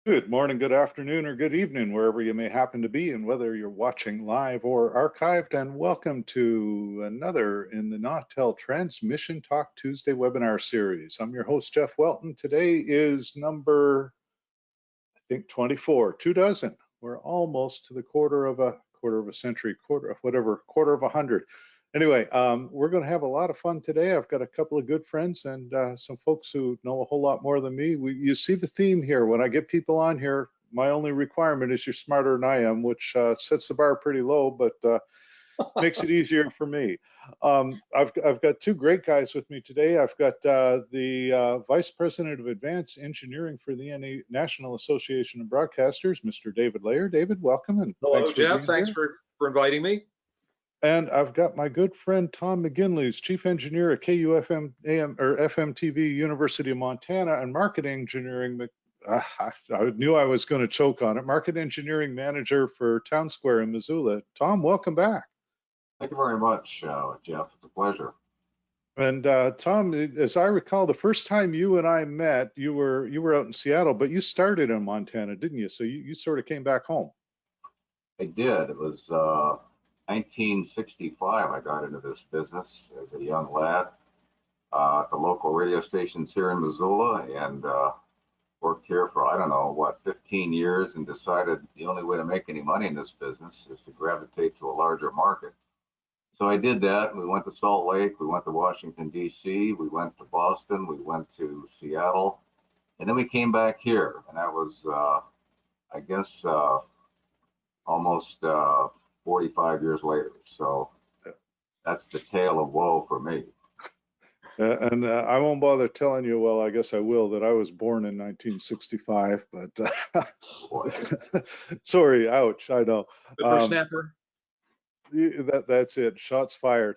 Good morning, good afternoon, or good evening, wherever you may happen to be, and whether you're watching live or archived. And welcome to another in the Nautel Transmission Talk Tuesday webinar series. I'm your host, Jeff Welton. Today is number, I think, 24, 24. We're almost to the quarter of a century, quarter of 100. Anyway, we're going to have a lot of fun today. I've got a couple of good friends and some folks who know a whole lot more than me. You see the theme here. When I get people on here, my only requirement is you're smarter than I am, which sets the bar pretty low, but makes it easier for me. I've got two great guys with me today. I've got the Vice President of Advanced Engineering for the National Association of Broadcasters, Mr. David Layer. David, welcome, and thanks Hello, for Jeff. being Thanks here. for inviting me. And I've got my good friend Tom McGinley, who's Chief Engineer at KUFM AM or FMTV University of Montana, and Market Engineering. I knew I was going to choke on it. Market Engineering Manager for Town Square in Missoula. Tom, welcome back. Thank you very much, Jeff. It's a pleasure. And Tom, as I recall, the first time you and I met, you were out in Seattle, but you started in Montana, didn't you? So you sort of came back home. I did. It was 1965. I got into this business as a young lad at the local radio stations here in Missoula, and worked here for, I don't know, what, 15 years, and decided the only way to make any money in this business is to gravitate to a larger market. So I did that. We went to Salt Lake, we went to Washington, D.C., we went to Boston, we went to Seattle, and then we came back here. And that was, I guess, almost 45 years later. So that's the tale of woe for me. And I won't bother telling you, well, I guess I will, that I was born in 1965, but sorry, ouch, I know. Whippersnapper. That's it, shots fired.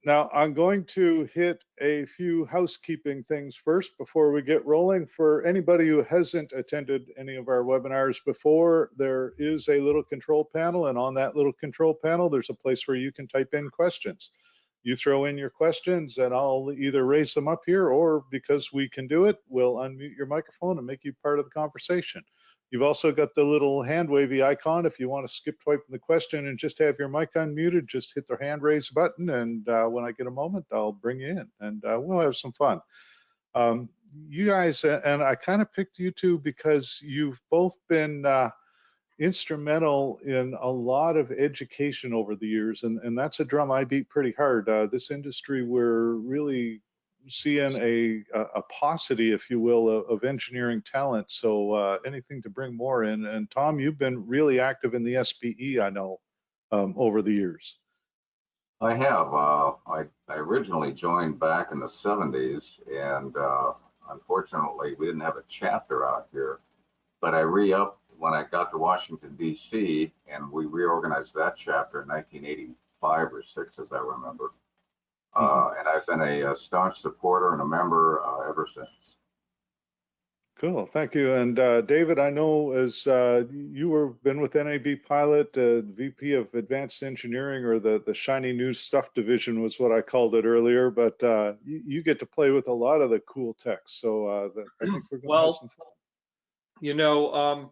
Now, I'm going to hit a few housekeeping things first before we get rolling. For anybody who hasn't attended any of our webinars before, there is a little control panel, and on that little control panel, there's a place where you can type in questions. You throw in your questions and I'll either raise them up here, or because we can do it, we'll unmute your microphone and make you part of the conversation. You've also got the little hand wavy icon. If you want to skip typing the question and just have your mic unmuted, just hit the hand raise button, and when I get a moment, I'll bring you in and we'll have some fun. You guys, and I kind of picked you two because you've both been instrumental in a lot of education over the years, and that's a drum I beat pretty hard. This industry, we're really seeing a paucity, if you will, of engineering talent. So anything to bring more in. And Tom, you've been really active in the SPE, I know, over the years. I have. I originally joined back in the 70s, and unfortunately, we didn't have a chapter out here. But I re-upped when I got to Washington, D.C., and we reorganized that chapter in 1985 or 6, as I remember. And I've been a staunch supporter and a member ever since. Cool, thank you. And David, I know as you were been with NAB Pilot, VP of Advanced Engineering, or the shiny new stuff division was what I called it earlier, but you get to play with a lot of the cool tech. So I think we're going to have some fun. You know,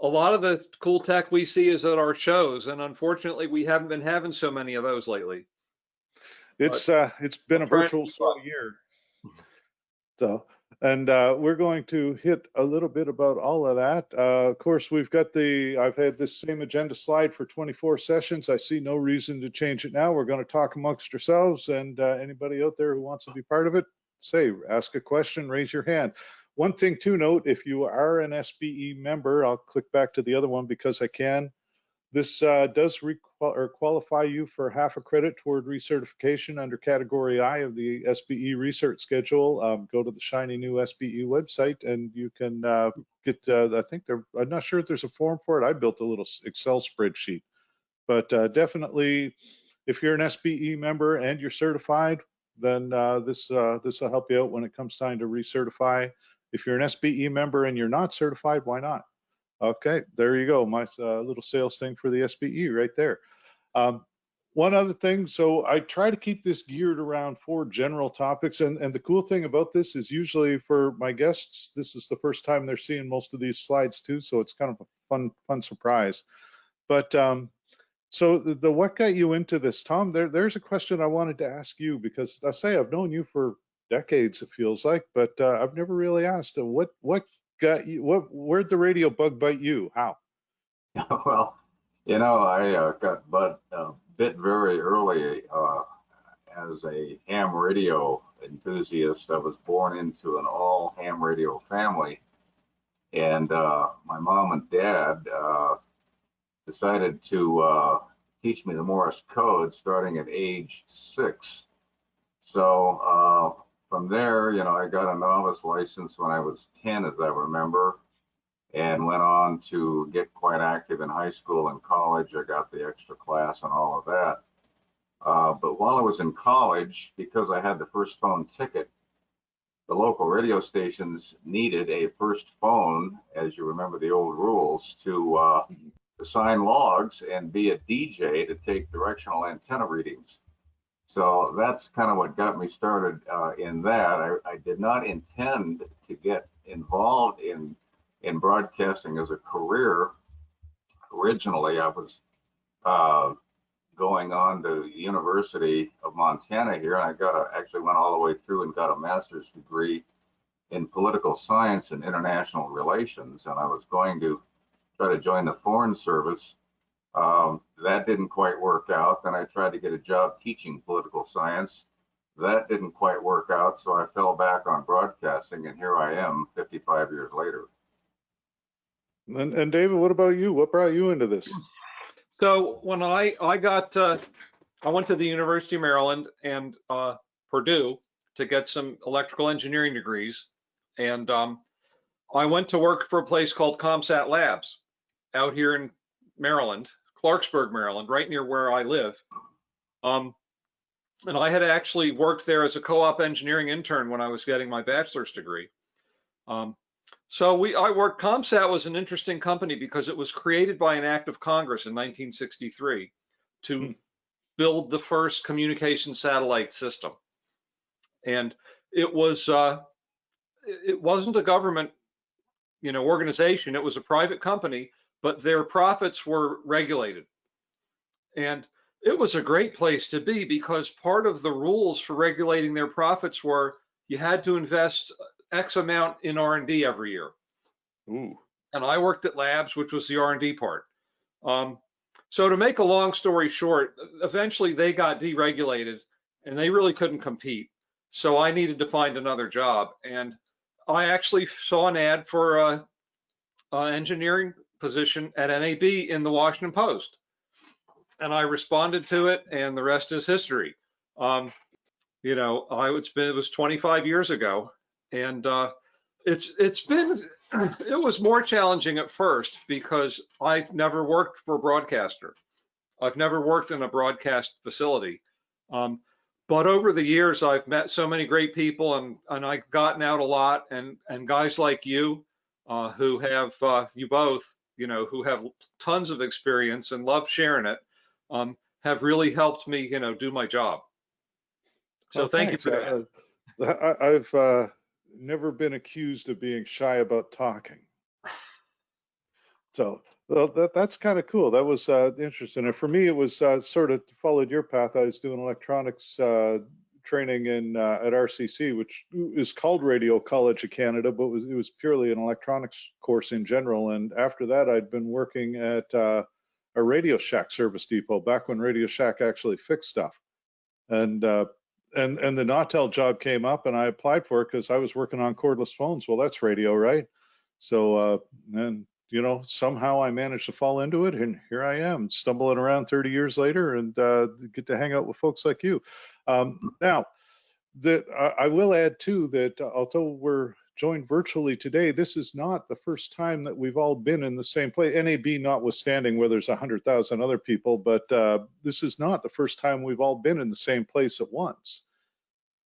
a lot of the cool tech we see is at our shows, and unfortunately, we haven't been having so many of those lately. It's been a virtual sort of year. So, and we're going to hit a little bit about all of that. Of course, we've got I've had this same agenda slide for 24 sessions. I see no reason to change it now. We're going to talk amongst ourselves, and anybody out there who wants to be part of it, ask a question, raise your hand. One thing to note, if you are an SPE member, I'll click back to the other one because I can. This does qualify you for half a credit toward recertification under Category I of the SPE research schedule. Go to the shiny new SPE website and you can get, I think I'm not sure if there's a form for it. I built a little Excel spreadsheet, but definitely if you're an SPE member and you're certified, then this will help you out when it comes time to recertify. If you're an SPE member and you're not certified, why not? Okay, there you go. My little sales thing for the SPE right there. one other thing, so I try to keep this geared around 4 general topics, and the cool thing about this is usually for my guests, this is the first time they're seeing most of these slides too, so it's kind of a fun surprise. But so the what got you into this, Tom? There's a question I wanted to ask you, because I say I've known you for decades, it feels like, but I've never really asked what got you, where'd the radio bug bite you? How? Well, I got bit very early as a ham radio enthusiast. I was born into an all ham radio family, and my mom and dad decided to teach me the Morse code starting at age 6. So from there, I got a novice license when I was 10, as I remember, and went on to get quite active in high school and college. I got the extra class and all of that. But while I was in college, because I had the first phone ticket, the local radio stations needed a first phone, as you remember the old rules, to assign logs and be a DJ to take directional antenna readings. So that's kind of what got me started in that. I did not intend to get involved in broadcasting as a career. Originally, I was going on to the University of Montana here, and actually went all the way through and got a master's degree in political science and international relations, and I was going to try to join the Foreign Service. That didn't quite work out. Then I tried to get a job teaching political science. That didn't quite work out, so I fell back on broadcasting, and here I am 55 years later. And David, what about you? What brought you into this? So when I went to the University of Maryland and Purdue to get some electrical engineering degrees, and I went to work for a place called ComSat Labs out here in Maryland, Clarksburg, Maryland, right near where I live. And I had actually worked there as a co-op engineering intern when I was getting my bachelor's degree. ComSat was an interesting company because it was created by an act of Congress in 1963 to build the first communication satellite system. And it wasn't a government, organization. It was a private company, but their profits were regulated. And it was a great place to be because part of the rules for regulating their profits were you had to invest X amount in R&D every year. Ooh. And I worked at Labs, which was the R&D part. So to make a long story short, eventually they got deregulated and they really couldn't compete. So I needed to find another job. And I actually saw an ad for an engineering position at NAB in the Washington Post. And I responded to it, and the rest is history. It was 25 years ago, and it was more challenging at first because I've never worked for a broadcaster. I've never worked in a broadcast facility. But over the years, I've met so many great people, and I've gotten out a lot, and guys like you, who have you both, who have tons of experience and love sharing it, have really helped me, do my job. So thank you for that. I've never been accused of being shy about talking. So that's kind of cool. That was interesting. And for me, it was sort of followed your path. I was doing electronics training at RCC, which is called Radio College of Canada, but it was purely an electronics course in general. And after that, I'd been working at a Radio Shack service depot back when Radio Shack actually fixed stuff. And the Nautel job came up, and I applied for it because I was working on cordless phones. Well, that's radio, right? So somehow I managed to fall into it, and here I am, stumbling around 30 years later, and get to hang out with folks like you. Now, I will add too that although we're joined virtually today, this is not the first time that we've all been in the same place, NAB notwithstanding, where there's 100,000 other people, but this is not the first time we've all been in the same place at once.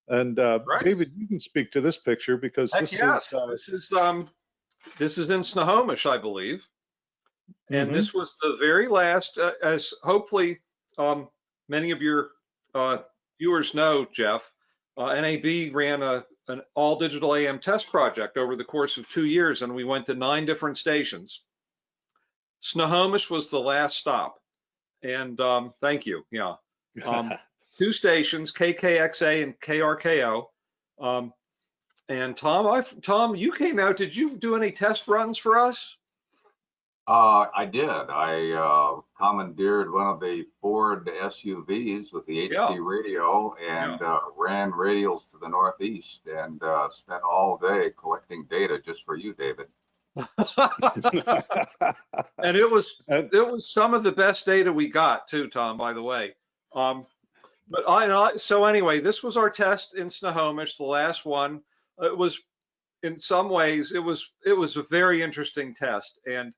And right. David, you can speak to this picture because this is in Snohomish, I believe. And this was the very last, as hopefully many of your viewers know, Jeff, NAB ran an all digital AM test project over the course of 2 years, and we went to 9 different stations. Snohomish was the last stop. And thank you. Yeah. 2 stations, KKXA and KRKO. And Tom, you came out. Did you do any test runs for us? I did. I commandeered one of the Ford SUVs with the HD radio and ran radials to the Northeast and spent all day collecting data just for you, David. And it was some of the best data we got too, Tom, by the way. So anyway, this was our test in Snohomish, the last one. It was, in some ways, it was a very interesting test. And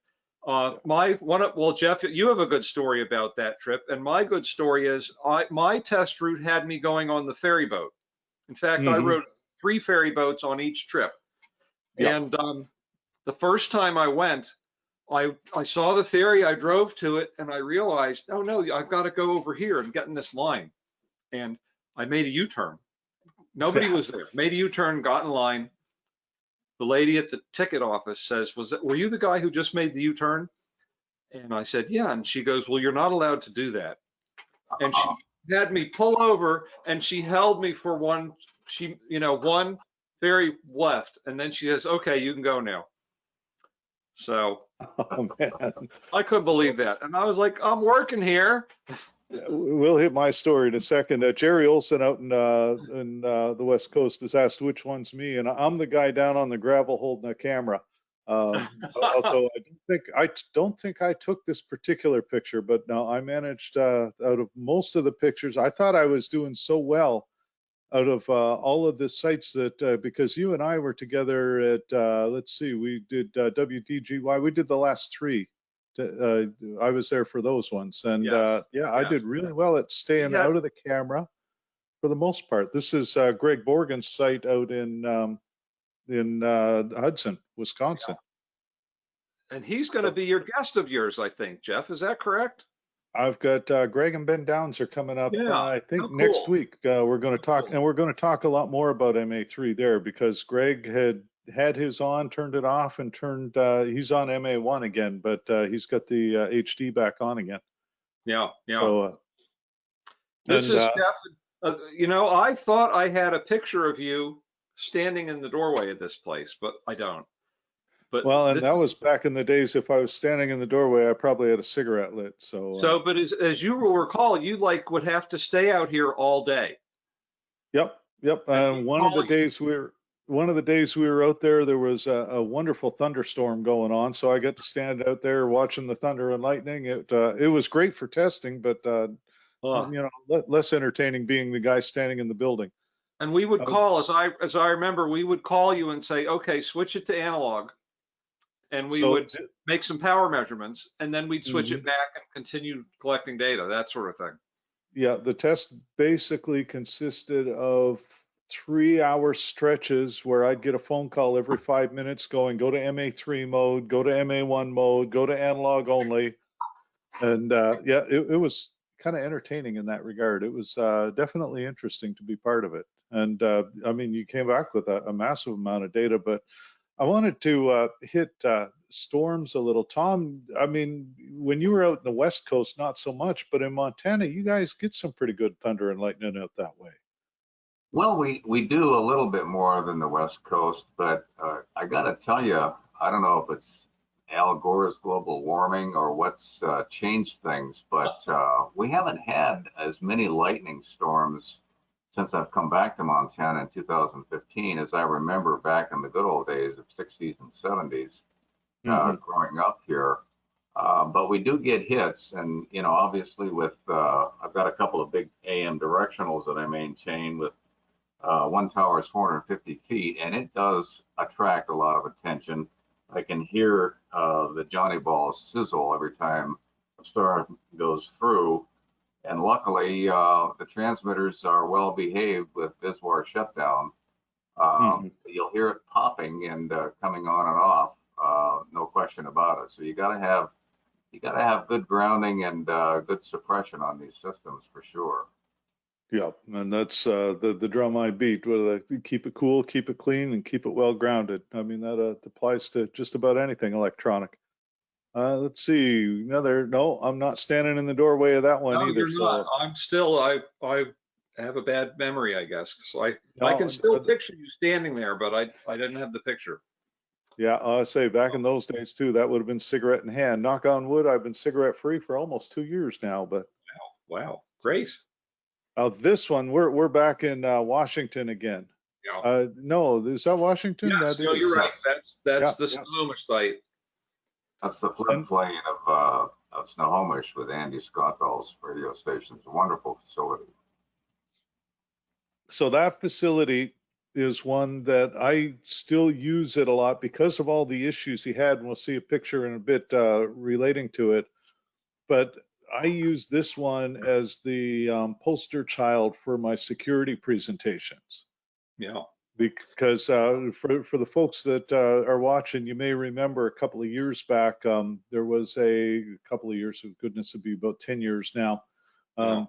well, Jeff, you have a good story about that trip, and my good story is my test route had me going on the ferry boat. In fact, I rode 3 ferry boats on each trip. And the first time I went, I saw the ferry, I drove to it, and I realized, oh no, I've got to go over here and get in this line. And I made a U-turn. Nobody was there. Made a U-turn, got in line. The lady at the ticket office says, were you the guy who just made the U-turn? And I said, yeah. And she goes, well, you're not allowed to do that. And she had me pull over, and she held me for one ferry left. And then she says, okay, you can go now. So I couldn't believe that. And I was like, I'm working here. We'll hit my story in a second. Jerry Olson out in the West Coast has asked which one's me, and I'm the guy down on the gravel holding a camera. Although I don't think I took this particular picture, but no, I managed out of most of the pictures. I thought I was doing so well out of all of the sites that because you and I were together at let's see, we did WDGY. We did the last 3. I was there for those ones, and I did really well at staying out of the camera for the most part. This is Greg Borgen's site out in Hudson, Wisconsin. And he's going to be your guest of yours, I think, Jeff. Is that correct? I've got Greg and Ben Downs are coming up. I think next week we're going to talk, and we're going to talk a lot more about MA3 there because Greg had his on, turned it off, and he's on MA1 again, but he's got the HD back on again. Yeah. So this is Jeff. I thought I had a picture of you standing in the doorway of this place, but I don't. But that was back in the days. If I was standing in the doorway, I probably had a cigarette lit. But as you will recall, you would have to stay out here all day. Yep. And one of the days we were out there was a wonderful thunderstorm going on, so I got to stand out there watching the thunder and lightning. It was great for testing, but less entertaining being the guy standing in the building. And we would call, as I remember, we would call you and say, okay, switch it to analog. And we would make some power measurements, and then we'd switch it back and continue collecting data, that sort of thing. Yeah, the test basically consisted of 3-hour stretches where I'd get a phone call every 5 minutes going, go to MA3 mode, go to MA1 mode, go to analog only. And it was kind of entertaining in that regard. It was definitely interesting to be part of it. And you came back with a massive amount of data, but I wanted to hit storms a little. Tom, when you were out in the West Coast, not so much, but in Montana, you guys get some pretty good thunder and lightning out that way. Well, we do a little bit more than the West Coast, but I got to tell you, I don't know if it's Al Gore's global warming or what's changed things, but we haven't had as many lightning storms since I've come back to Montana in 2015, as I remember back in the good old days of 60s and 70s, growing up here. But we do get hits, and obviously with I've got a couple of big AM directionals that I maintain with one tower is 450 feet, and it does attract a lot of attention. I can hear the Johnny balls sizzle every time a star goes through. And luckily, the transmitters are well behaved with VISWAR shutdown. You'll hear it popping and coming on and off, no question about it. So you got to have you got to have good grounding and good suppression on these systems for sure. Yeah, and that's the drum I beat. Whether keep it cool, keep it clean, and keep it well grounded. I mean that applies to just about anything electronic. Let's see another. No, I'm not standing in the doorway of that one No, either. you're not. So I'm still, I have a bad memory, I guess. So I can no, still picture you standing there, but I didn't have the picture. yeah, I say back in those days too, that would have been cigarette in hand. Knock on wood, I've been cigarette free for almost 2 years now. But Wow, great. this one, we're back in Washington again. Yeah. No, is that Washington? Yes, That no, you're is. right. That's Yeah, the yeah. Snohomish site. That's the And floodplain of Snohomish with Andy Scottall's radio station. It's a wonderful facility. so that facility is one that I still use it a lot because of all the issues he had, and we'll see a picture in a bit relating to it. But I use this one as the poster child for my security presentations. Yeah. Because for the folks that are watching, you may remember a couple of years back, there was a couple of years, of goodness, it'd be about 10 years now, Yeah.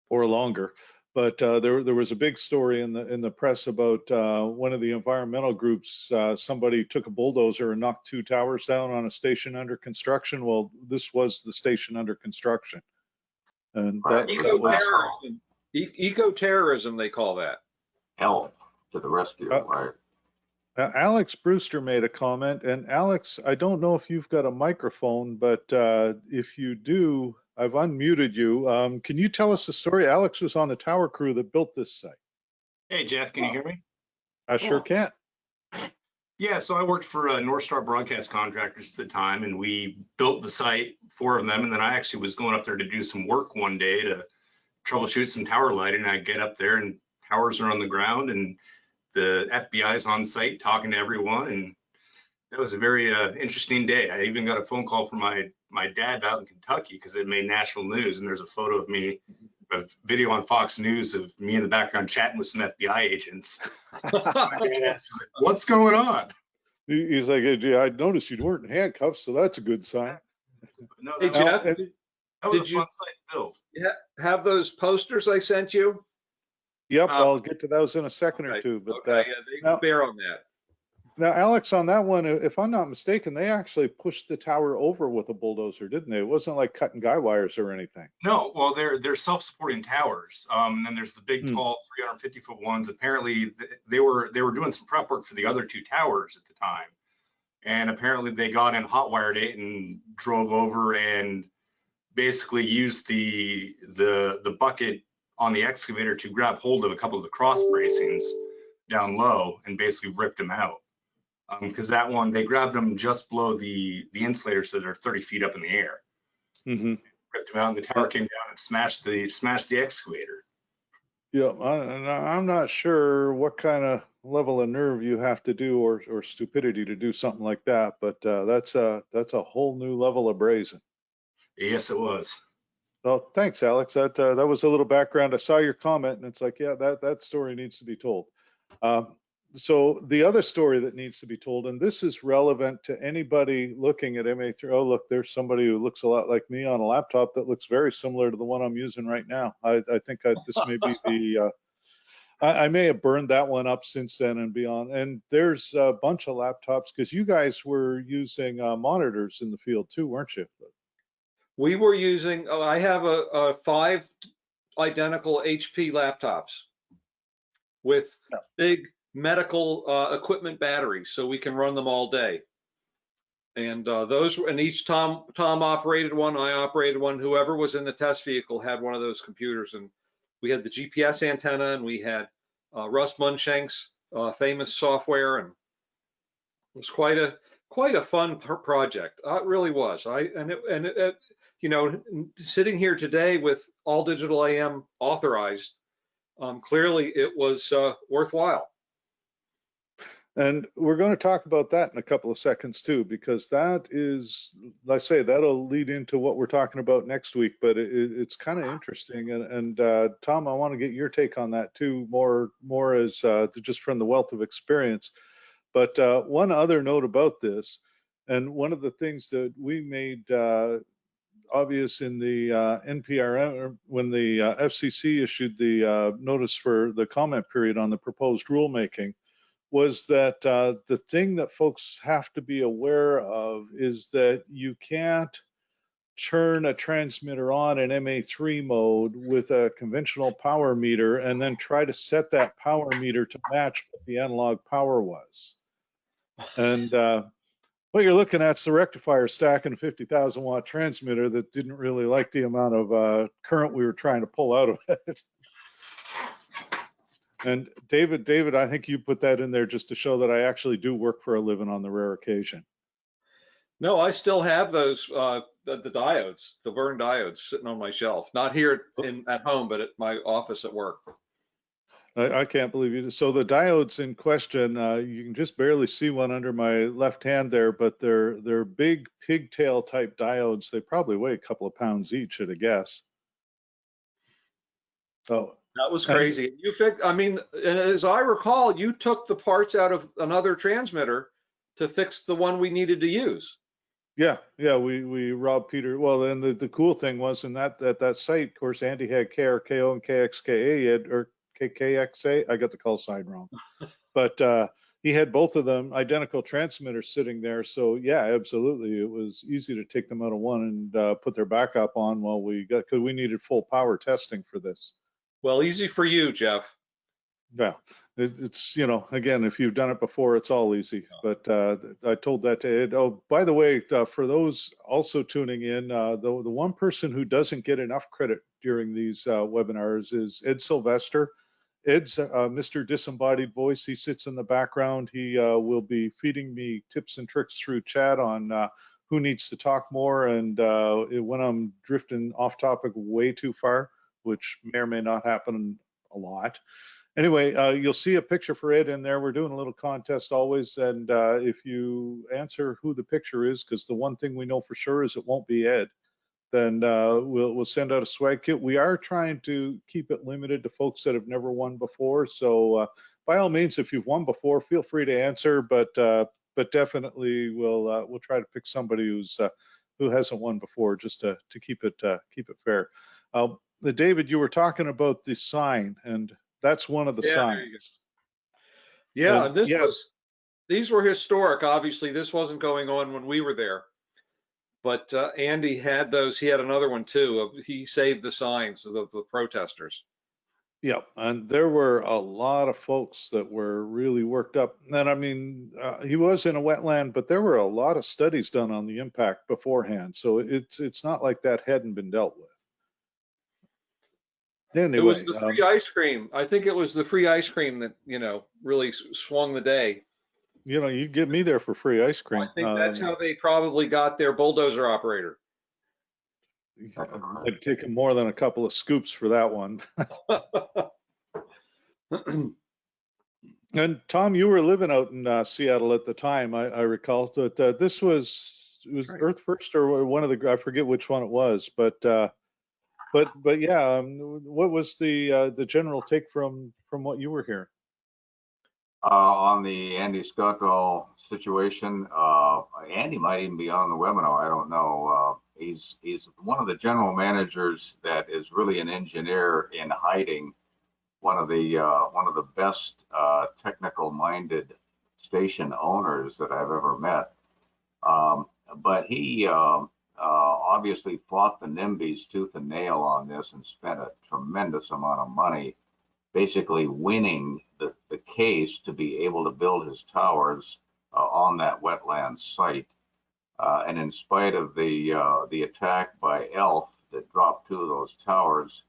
or longer. But there was a big story in the press about one of the environmental groups. Somebody took a bulldozer and knocked 2 towers down on a station under construction. Well, this was the station under construction, and Right. that was Eco-terrorism. Eco-terrorism, they call that. Help to the rescue, right? Alex Brewster made a comment, and Alex, I don't know if you've got a microphone, but if you do, I've unmuted you. Can you tell us the story? Alex was on the tower crew that built this site. Hey, Jeff, can you hear me? I sure can. Yeah, so I worked for North Star Broadcast Contractors at the time, and we built the site, 4 of them, and then I actually was going up there to do some work one day to troubleshoot some tower lighting, and I get up there and towers are on the ground, and the FBI is on site talking to everyone, and that was a very interesting day. I even got a phone call from my dad out in Kentucky because it made national news, and there's a photo of me, a video on Fox News of me in the background chatting with some FBI agents. My dad asked, was like, "What's going on?" He's like, hey, gee, I noticed you weren't in handcuffs, so that's a good sign. No, Hey, that Jeff, was, that was did a you fun site to build. have those posters I sent you? Yep, I'll get to those in a second or two. But Okay, yeah, they now, bear on that. now, Alex, on that one, if I'm not mistaken, they actually pushed the tower over with a bulldozer, didn't they? It wasn't like cutting guy wires or anything. No, well, they're self-supporting towers. And then there's the big, tall, 350-foot ones. Apparently, they were doing some prep work for the other 2 towers at the time, and apparently they got in hot wired it and drove over and basically used the bucket on the excavator to grab hold of a couple of the cross bracings down low and basically ripped them out. Because that one, they grabbed them just below the insulator, so they're 30 feet up in the air. Mm-hmm. Ripped them out, and the tower came down and smashed the excavator. Yeah, I'm not sure what kind of level of nerve you have to do or stupidity to do something like that, but that's a whole new level of brazen. Yes, it was. Well, thanks, Alex. That was a little background. I saw your comment, and it's like, yeah, that story needs to be told. So the other story that needs to be told, and this is relevant to anybody looking at MA3. Oh, look, there's somebody who looks a lot like me on a laptop that looks very similar to the one I'm using right now. I think this may be the, I may have burned that one up since then and beyond. And there's a bunch of laptops because you guys were using monitors in the field too, weren't you? We were using, I have a 5 identical HP laptops with big medical equipment batteries, so we can run them all day. And those were, and each Tom operated one, I operated one. Whoever was in the test vehicle had one of those computers, and we had the GPS antenna, and we had Russ Munshank's famous software, and it was quite a fun project. It really was. You know, sitting here today with all digital AM authorized, clearly it was worthwhile. And we're going to talk about that in a couple of seconds too, because that is, like I say, that'll lead into what we're talking about next week, but it's kind of interesting. And Tom, I want to get your take on that too, more as just from the wealth of experience. But one other note about this, And one of the things that we made obvious in the NPRM, when the FCC issued the notice for the comment period on the proposed rulemaking, was that the thing that folks have to be aware of is that you can't turn a transmitter on in MA3 mode with a conventional power meter and then try to set that power meter to match what the analog power was. And what you're looking at is the rectifier stacking a 50,000 watt transmitter that didn't really like the amount of current we were trying to pull out of it. And David, I think you put that in there just to show that I actually do work for a living on the rare occasion. No, I still have those, the diodes, the Vern diodes sitting on my shelf, not here at home, but at my office at work. I can't believe you. So the diodes in question, you can just barely see one under my left hand there, but they're big pigtail type diodes. They probably weigh a couple of pounds each at a guess. So that was crazy. You fixed, I mean, and as I recall, you took the parts out of another transmitter to fix the one we needed to use. Yeah, we robbed Peter. Well, and the cool thing was in that site, of course, Andy had KRKO and KXKA, or KKXA. I got the call sign wrong, but he had both of them identical transmitters sitting there. So yeah, absolutely, it was easy to take them out of one and put their backup on while because we needed full power testing for this. Well, easy for you, Jeff. Yeah, it's, you know, again, if you've done it before, it's all easy. But I told that to Ed. Oh, by the way, for those also tuning in, the one person who doesn't get enough credit during these webinars is Ed Sylvester. Ed's Mr. Disembodied Voice. He sits in the background. He will be feeding me tips and tricks through chat on who needs to talk more, and when I'm drifting off topic way too far, which may or may not happen a lot. Anyway, you'll see a picture for Ed in there. We're doing a little contest always, and if you answer who the picture is, because the one thing we know for sure is it won't be Ed, then we'll send out a swag kit. We are trying to keep it limited to folks that have never won before. So by all means, if you've won before, feel free to answer. But definitely we'll try to pick somebody who hasn't won before, just to keep it fair. David, you were talking about the sign, and that's one of the signs. Yeah, and these were historic. Obviously, this wasn't going on when we were there. But Andy had those. He had another one too. He saved the signs of the protesters. Yep, and there were a lot of folks that were really worked up. And I mean, he was in a wetland, but there were a lot of studies done on the impact beforehand. So it's not like that hadn't been dealt with. Anyway, it was the free ice cream. I think it was the free ice cream that, you know, really swung the day. You know, you get me there for free ice cream. I think that's how they probably got their bulldozer operator. It'd taken more than a couple of scoops for that one. And Tom, you were living out in Seattle at the time, I recall. That this was Earth First or one of the, I forget which one it was, but yeah, what was the general take from what you were hearing? On the Andy Scottall situation, Andy might even be on the webinar. I don't know. He's one of the general managers that is really an engineer in hiding. One of the best technical-minded station owners that I've ever met. But he obviously fought the NIMBYs tooth and nail on this and spent a tremendous amount of money basically winning the case to be able to build his towers on that wetland site. And in spite of the attack by ELF that dropped 2 of those towers,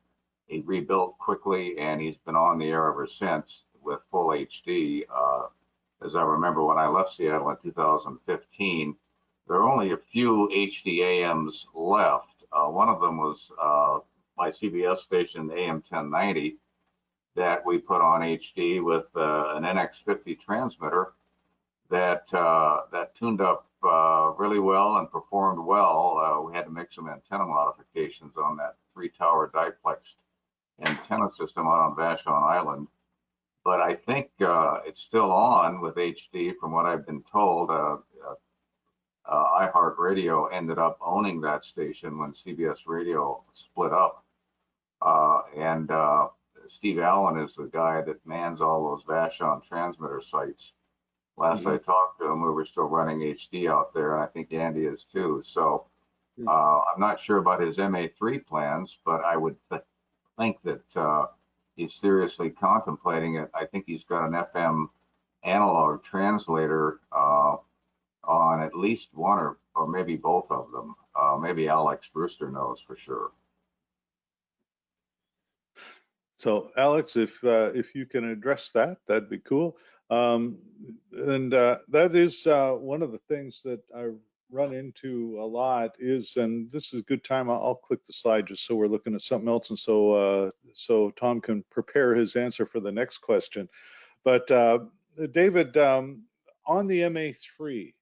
he rebuilt quickly, and he's been on the air ever since with full HD. As I remember when I left Seattle in 2015, there are only a few HDAMs left. One of them was my CBS station, AM 1090, that we put on HD with an NX50 transmitter that tuned up really well and performed well. We had to make some antenna modifications on that 3-tower diplexed antenna system out on Vashon Island. But I think it's still on with HD from what I've been told. iHeartRadio ended up owning that station when CBS Radio split up. And Steve Allen is the guy that mans all those Vashon transmitter sites. Last I talked to him, we were still running HD out there, and I think Andy is too. So I'm not sure about his MA3 plans, but I would think that he's seriously contemplating it. I think he's got an FM analog translator on at least one or maybe both of them. Maybe Alex Brewster knows for sure. So Alex, if you can address that, that'd be cool. That is one of the things that I run into a lot is, and this is a good time, I'll click the slide just so we're looking at something else, and so Tom can prepare his answer for the next question. But David, on the MA3,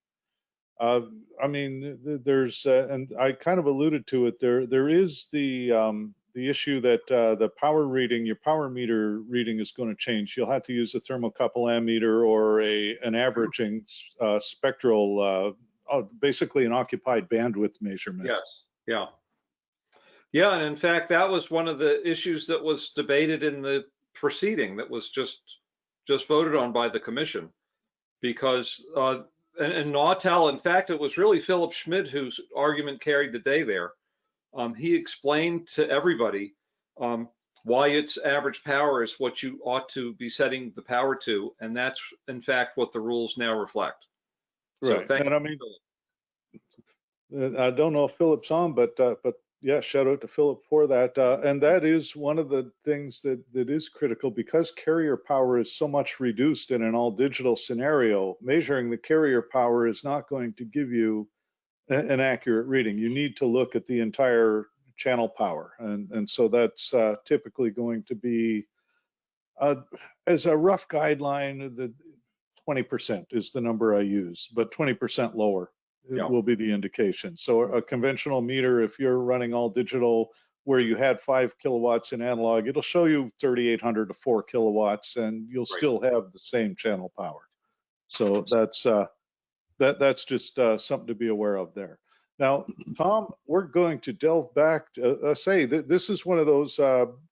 I mean, there's, and I kind of alluded to it, there is the issue that the power reading, your power meter reading is going to change. You'll have to use a thermocouple ammeter or an averaging spectral, basically an occupied bandwidth measurement. Yes, yeah. Yeah, and in fact, that was one of the issues that was debated in the proceeding that was just voted on by the commission, because and Nautel, in fact, it was really Philip Schmidt whose argument carried the day there. He explained to everybody why its average power is what you ought to be setting the power to, and that's in fact what the rules now reflect. Right. So and I mean, I don't know if Philip's on, but yeah, shout out to Philip for that. And that is one of the things that is critical, because carrier power is so much reduced in an all digital scenario. Measuring the carrier power is not going to give you an accurate reading. You need to look at the entire channel power, and so that's typically going to be, as a rough guideline, the 20% is the number I use, but 20% lower will be the indication. So a conventional meter, if you're running all digital where you had 5 kilowatts in analog, it'll show you 3,800 to 4 kilowatts, and you'll still have the same channel power. So that's just something to be aware of there. Now, Tom, we're going to delve back to say that this is one of those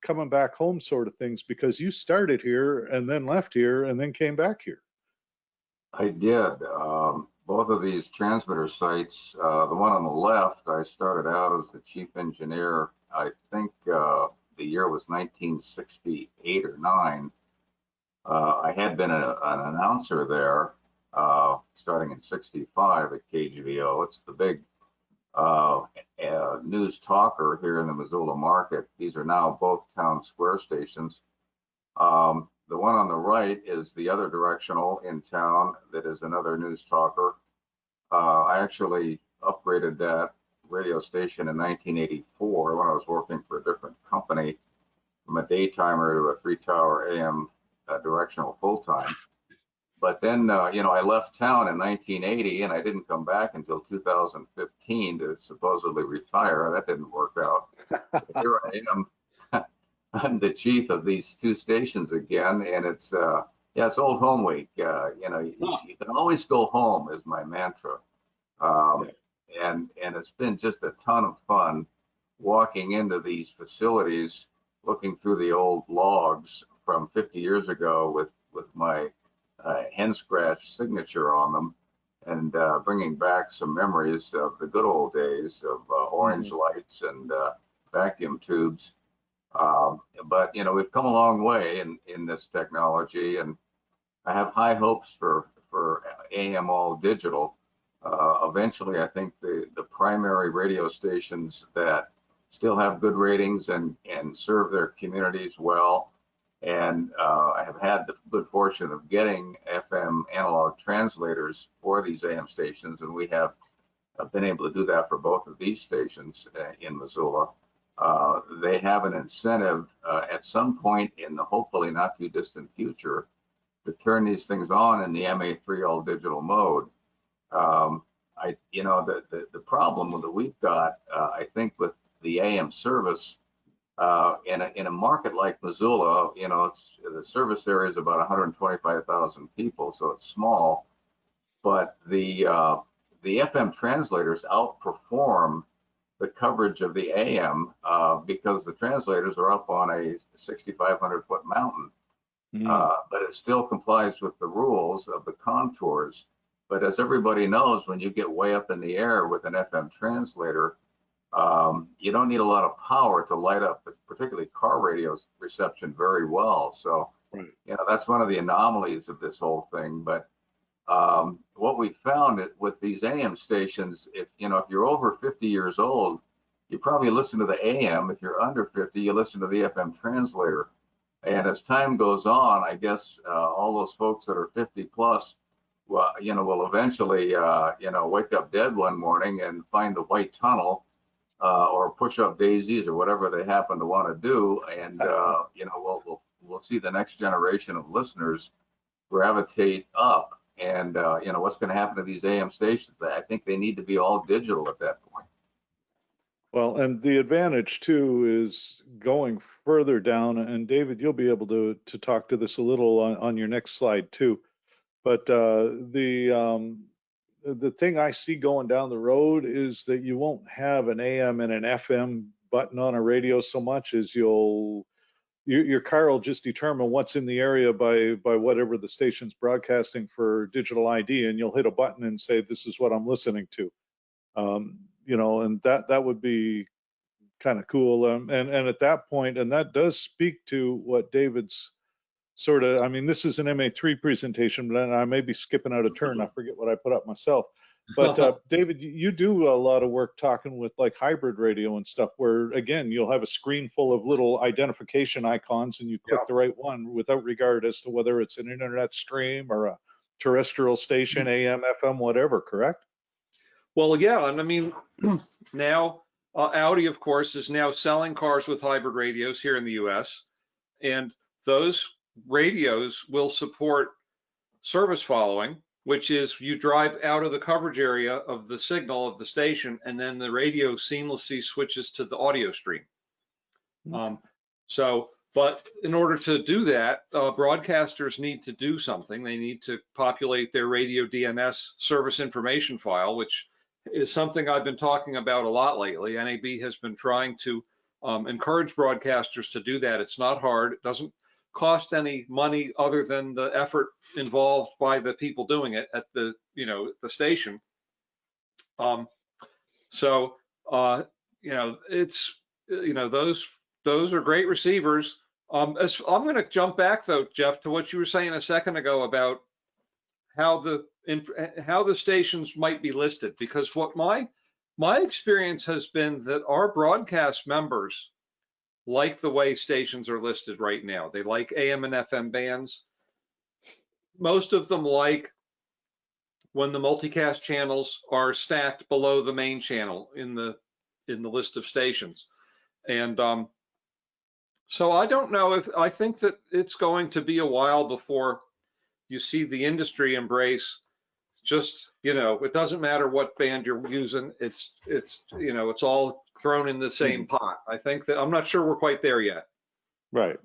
coming back home sort of things, because you started here and then left here and then came back here. I did. Both of these transmitter sites, the one on the left, I started out as the chief engineer. I think the year was 1968 or 9. I had been an announcer there starting in 65 at KGVO. It's the big news talker here in the Missoula market. These are now both town square stations. The one on the right is the other directional in town that is another news talker. I actually upgraded that radio station in 1984 when I was working for a different company, from a daytimer to a 3-tower AM directional full-time. But then, I left town in 1980, and I didn't come back until 2015 to supposedly retire. That didn't work out. Here I am. I'm the chief of these two stations again, and it's old home week. You can always go home is my mantra, and it's been just a ton of fun walking into these facilities, looking through the old logs from 50 years ago with my hen scratch signature on them, and bringing back some memories of the good old days of orange lights and vacuum tubes. But we've come a long way in this technology, and I have high hopes for AM all digital. Eventually, I think the primary radio stations that still have good ratings and serve their communities well, and I have had the good fortune of getting FM analog translators for these AM stations, and we have been able to do that for both of these stations in Missoula. They have an incentive at some point in the hopefully not too distant future to turn these things on in the MA3 all digital mode. The problem that we've got, I think, with the AM service in a market like Missoula, the service area is about 125,000 people, so it's small, but the the FM translators outperform the coverage of the AM because the translators are up on a 6,500-foot mountain. But it still complies with the rules of the contours. But as everybody knows, when you get way up in the air with an FM translator, you don't need a lot of power to light up, particularly car radio reception very well. So, you know, that's one of the anomalies of this whole thing. But what we found with these AM stations, if you're over 50 years old, you probably listen to the AM. If you're under 50, you listen to the FM translator. And as time goes on, I guess all those folks that are 50 plus, well, will eventually, wake up dead one morning and find the white tunnel or push up daisies or whatever they happen to want to do. And, we'll see the next generation of listeners gravitate up. And, what's going to happen to these AM stations? I think they need to be all digital at that point. Well, and the advantage too is going further down, and David, you'll be able to talk to this a little on your next slide too. But the thing I see going down the road is that you won't have an AM and an FM button on a radio so much as your car will just determine what's in the area by whatever the station's broadcasting for digital ID, and you'll hit a button and say, this is what I'm listening to. And that would be kind of cool. And at that point, and that does speak to what David's sort of, I mean, this is an MA3 presentation, but I may be skipping out a turn. I forget what I put up myself. But David, you do a lot of work talking with like hybrid radio and stuff where, again, you'll have a screen full of little identification icons and you click the right one without regard as to whether it's an internet stream or a terrestrial station, AM, FM, whatever, correct? Well, yeah, and I mean, now Audi, of course, is now selling cars with hybrid radios here in the US, and those radios will support service following, which is you drive out of the coverage area of the signal of the station, and then the radio seamlessly switches to the audio stream. But in order to do that, broadcasters need to do something. They need to populate their radio DNS service information file, which is something I've been talking about a lot lately. NAB has been trying to encourage broadcasters to do that. It's not hard. It doesn't cost any money other than the effort involved by the people doing it at the station. Those are great receivers. I'm going to jump back though, Jeff, to what you were saying a second ago about how the stations might be listed, because what my experience has been that our broadcast members like the way stations are listed right now. They like AM and FM bands. Most of them like when the multicast channels are stacked below the main channel in the list of stations. And so I don't know I think that it's going to be a while before you see the industry embrace just, it doesn't matter what band you're using. It's all thrown in the same pot. I think that I'm not sure we're quite there yet. Right.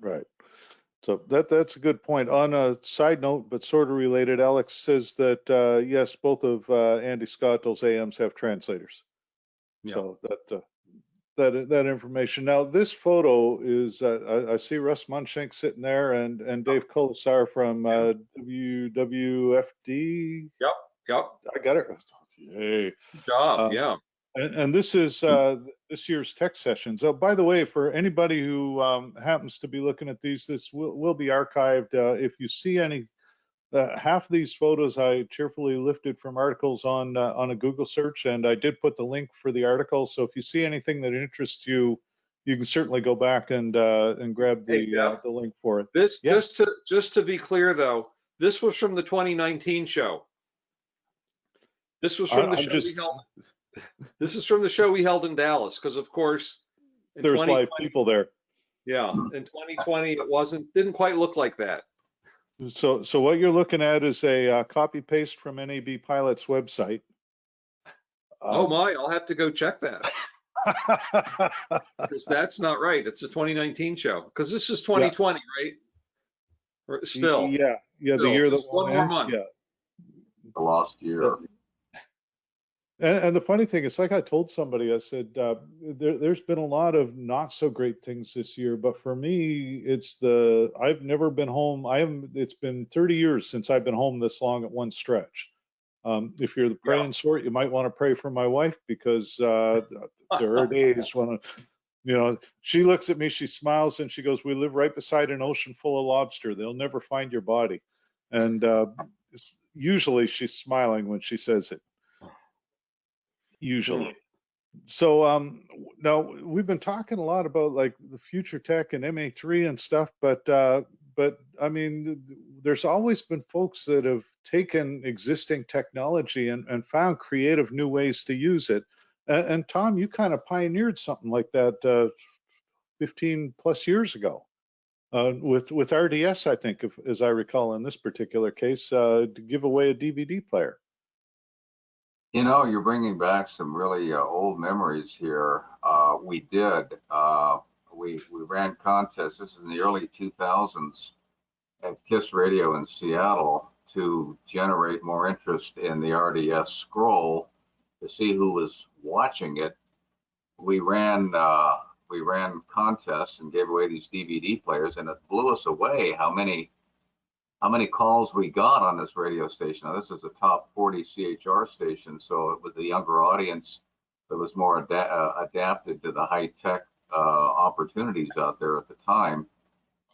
So that's a good point. On a side note, but sort of related, Alex says that yes, both of Andy Scottle's AMs have translators. Yeah. So that information. Now this photo is I see Russ Munchink sitting there and Dave Colasar from WWFD. Yep. I got it. Yay. Good job. Yeah. And this is this year's tech sessions. Oh, by the way, for anybody who happens to be looking at these, this will be archived. If you see any, half of these photos I cheerfully lifted from articles on a Google search, and I did put the link for the article. So if you see anything that interests you, you can certainly go back and grab the link for it. This just to be clear though, this was from the 2019 show. This was from the show we held. This is from the show we held in Dallas, because of course there's live people there. Yeah, in 2020 it didn't quite look like that. So what you're looking at is a copy paste from NAB Pilot's website. Oh my, I'll have to go check that. Because that's not right. It's a 2019 show. Because this is 2020, right? Or still. Yeah. Still, the year that one more month. Yeah. The lost year. And the funny thing is, like I told somebody, I said, there's been a lot of not so great things this year, but for me, I've never been home. It's been 30 years since I've been home this long at one stretch. If you're the Yeah. praying sort, you might want to pray for my wife because there are days when, she looks at me, she smiles, and she goes, "We live right beside an ocean full of lobster. They'll never find your body." And usually she's smiling when she says it. Usually. So now we've been talking a lot about like the future tech and MA3 and stuff, but I mean, there's always been folks that have taken existing technology and found creative new ways to use it. And Tom, you kind of pioneered something like that 15 plus years ago with RDS, I think, as I recall in this particular case, to give away a DVD player. You know, you're bringing back some really old memories here. We did. We ran contests. This is in the early 2000s at KISS Radio in Seattle to generate more interest in the RDS scroll to see who was watching it. We ran contests and gave away these DVD players, and it blew us away how many calls we got on this radio station. Now, this is a top 40 CHR station, so it was a younger audience that was more adapted to the high-tech opportunities out there at the time.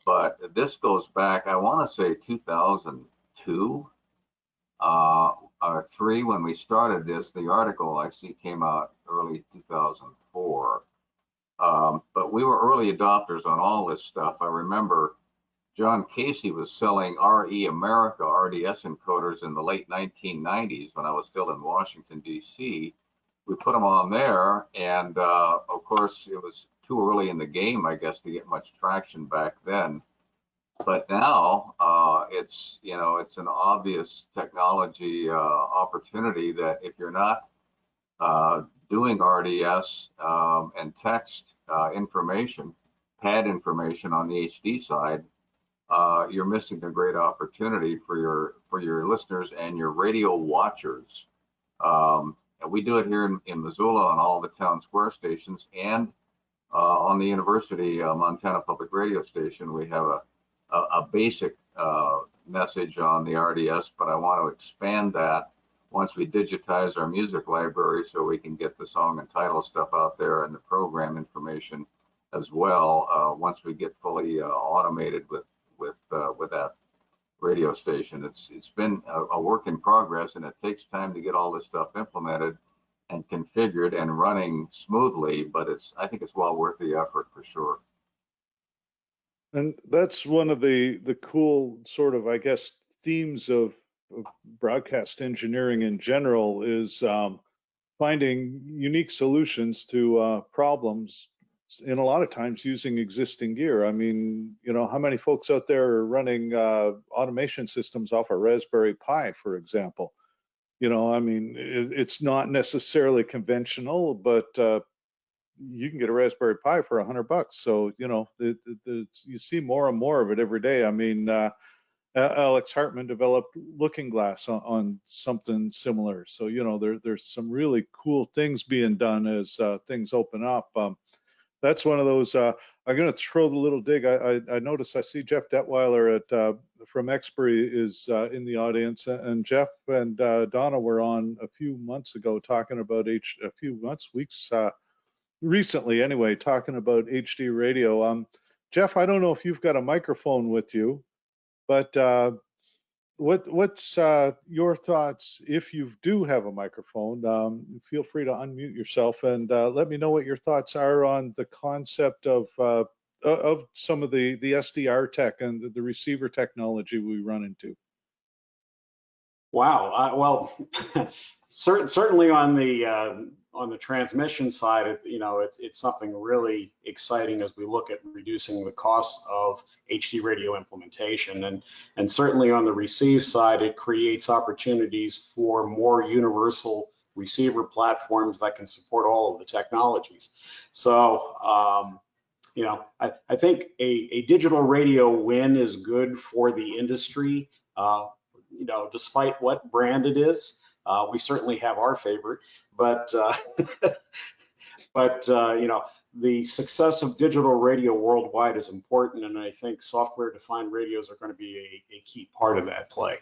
But this goes back, I want to say 2002 or 3 when we started this. The article actually came out early 2004. But we were early adopters on all this stuff. I remember John Casey was selling RE America RDS encoders in the late 1990s when I was still in Washington, D.C. We put them on there, and of course, it was too early in the game, I guess, to get much traction back then. But now it's an obvious technology opportunity that if you're not doing RDS and text information, pad information on the HD side, you're missing a great opportunity for your listeners and your radio watchers. And we do it here in Missoula on all the town square stations, and on the University Montana Public Radio station. We have a basic message on the RDS, but I want to expand that once we digitize our music library so we can get the song and title stuff out there and the program information as well. Once we get fully automated with that radio station. It's been a work in progress, and it takes time to get all this stuff implemented and configured and running smoothly, but I think it's well worth the effort for sure. And that's one of the cool sort of, I guess, themes of broadcast engineering in general is finding unique solutions to problems, and a lot of times using existing gear. I mean, how many folks out there are running automation systems off a Raspberry Pi, for example? I mean, it's not necessarily conventional, but you can get a Raspberry Pi for $100. So, you see more and more of it every day. I mean, Alex Hartman developed Looking Glass on something similar. So, there's some really cool things being done as things open up. That's one of those. I'm going to throw the little dig. I noticed I see Jeff Detweiler from Exbury is in the audience, and Jeff and Donna were on a few months ago talking about weeks recently anyway, talking about HD radio. Jeff, I don't know if you've got a microphone with you, but what's your thoughts if you do have a microphone? Feel free to unmute yourself and let me know what your thoughts are on the concept of some of the SDR tech and the receiver technology we run into. Wow. Well, certainly on the transmission side, it's something really exciting as we look at reducing the cost of HD radio implementation, and certainly on the receive side, it creates opportunities for more universal receiver platforms that can support all of the technologies. So, I think a digital radio win is good for the industry. Despite what brand it is. We certainly have our favorite, but you know, the success of digital radio worldwide is important, and I think software-defined radios are going to be a key part of that play.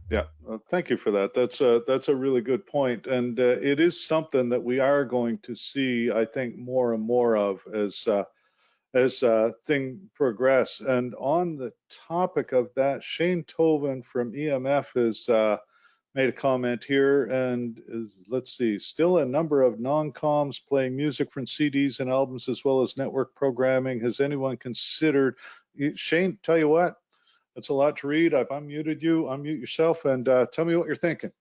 Yeah, thank you for that. That's a really good point, and it is something that we are going to see, I think, more and more of as things progress. And on the topic of that, Shane Tobin from EMF has made a comment here, and let's see, still a number of non-coms playing music from CDs and albums as well as network programming. Has anyone considered, Shane, tell you what, that's a lot to read. I've unmuted you, unmute yourself, and tell me what you're thinking.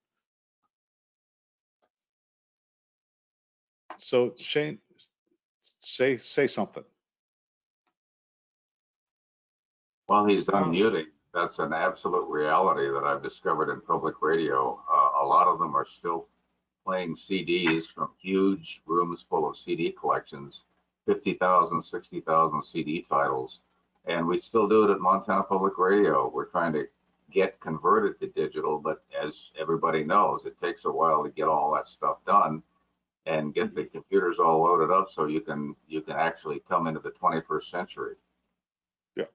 So Shane, say something. While he's unmuting, that's an absolute reality that I've discovered in public radio. A lot of them are still playing CDs from huge rooms full of CD collections, 50,000, 60,000 CD titles. And we still do it at Montana Public Radio. We're trying to get converted to digital, but as everybody knows, it takes a while to get all that stuff done and get the computers all loaded up so you can actually come into the 21st century. Yeah.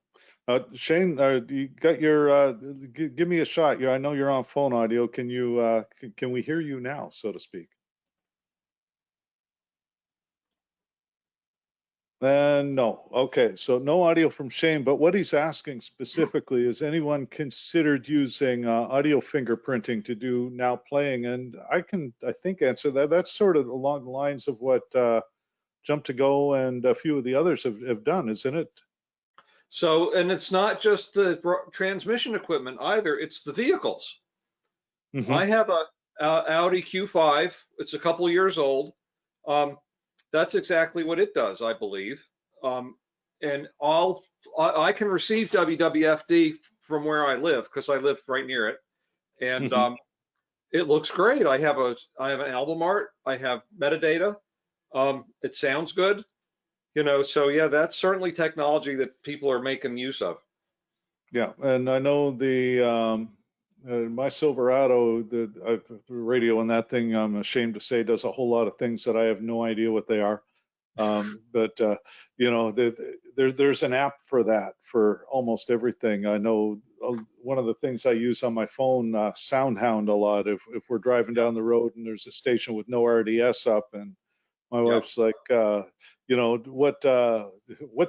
Shane, you got your, give me a shot. I know you're on phone audio. Can you, can we hear you now, so to speak? No. Okay, so no audio from Shane, but what he's asking specifically is anyone considered using audio fingerprinting to do now playing? And I think, answer that. That's sort of along the lines of what Jump to Go and a few of the others have done, isn't it? So, and it's not just the transmission equipment either, it's the vehicles. Mm-hmm. I have a Audi Q5. It's a couple years old. That's exactly what it does, I believe. And I can receive WWFD from where I live because I live right near it, and mm-hmm. It looks great. I have an album art. I have metadata. It sounds good, you know. So yeah, that's certainly technology that people are making use of. Yeah, and I know the my Silverado, the radio on that thing, I'm ashamed to say, does a whole lot of things that I have no idea what they are. But you know, there's an app for that for almost everything. I know one of the things I use on my phone, SoundHound, a lot. If we're driving down the road and there's a station with no RDS up, and my wife's like, you know, what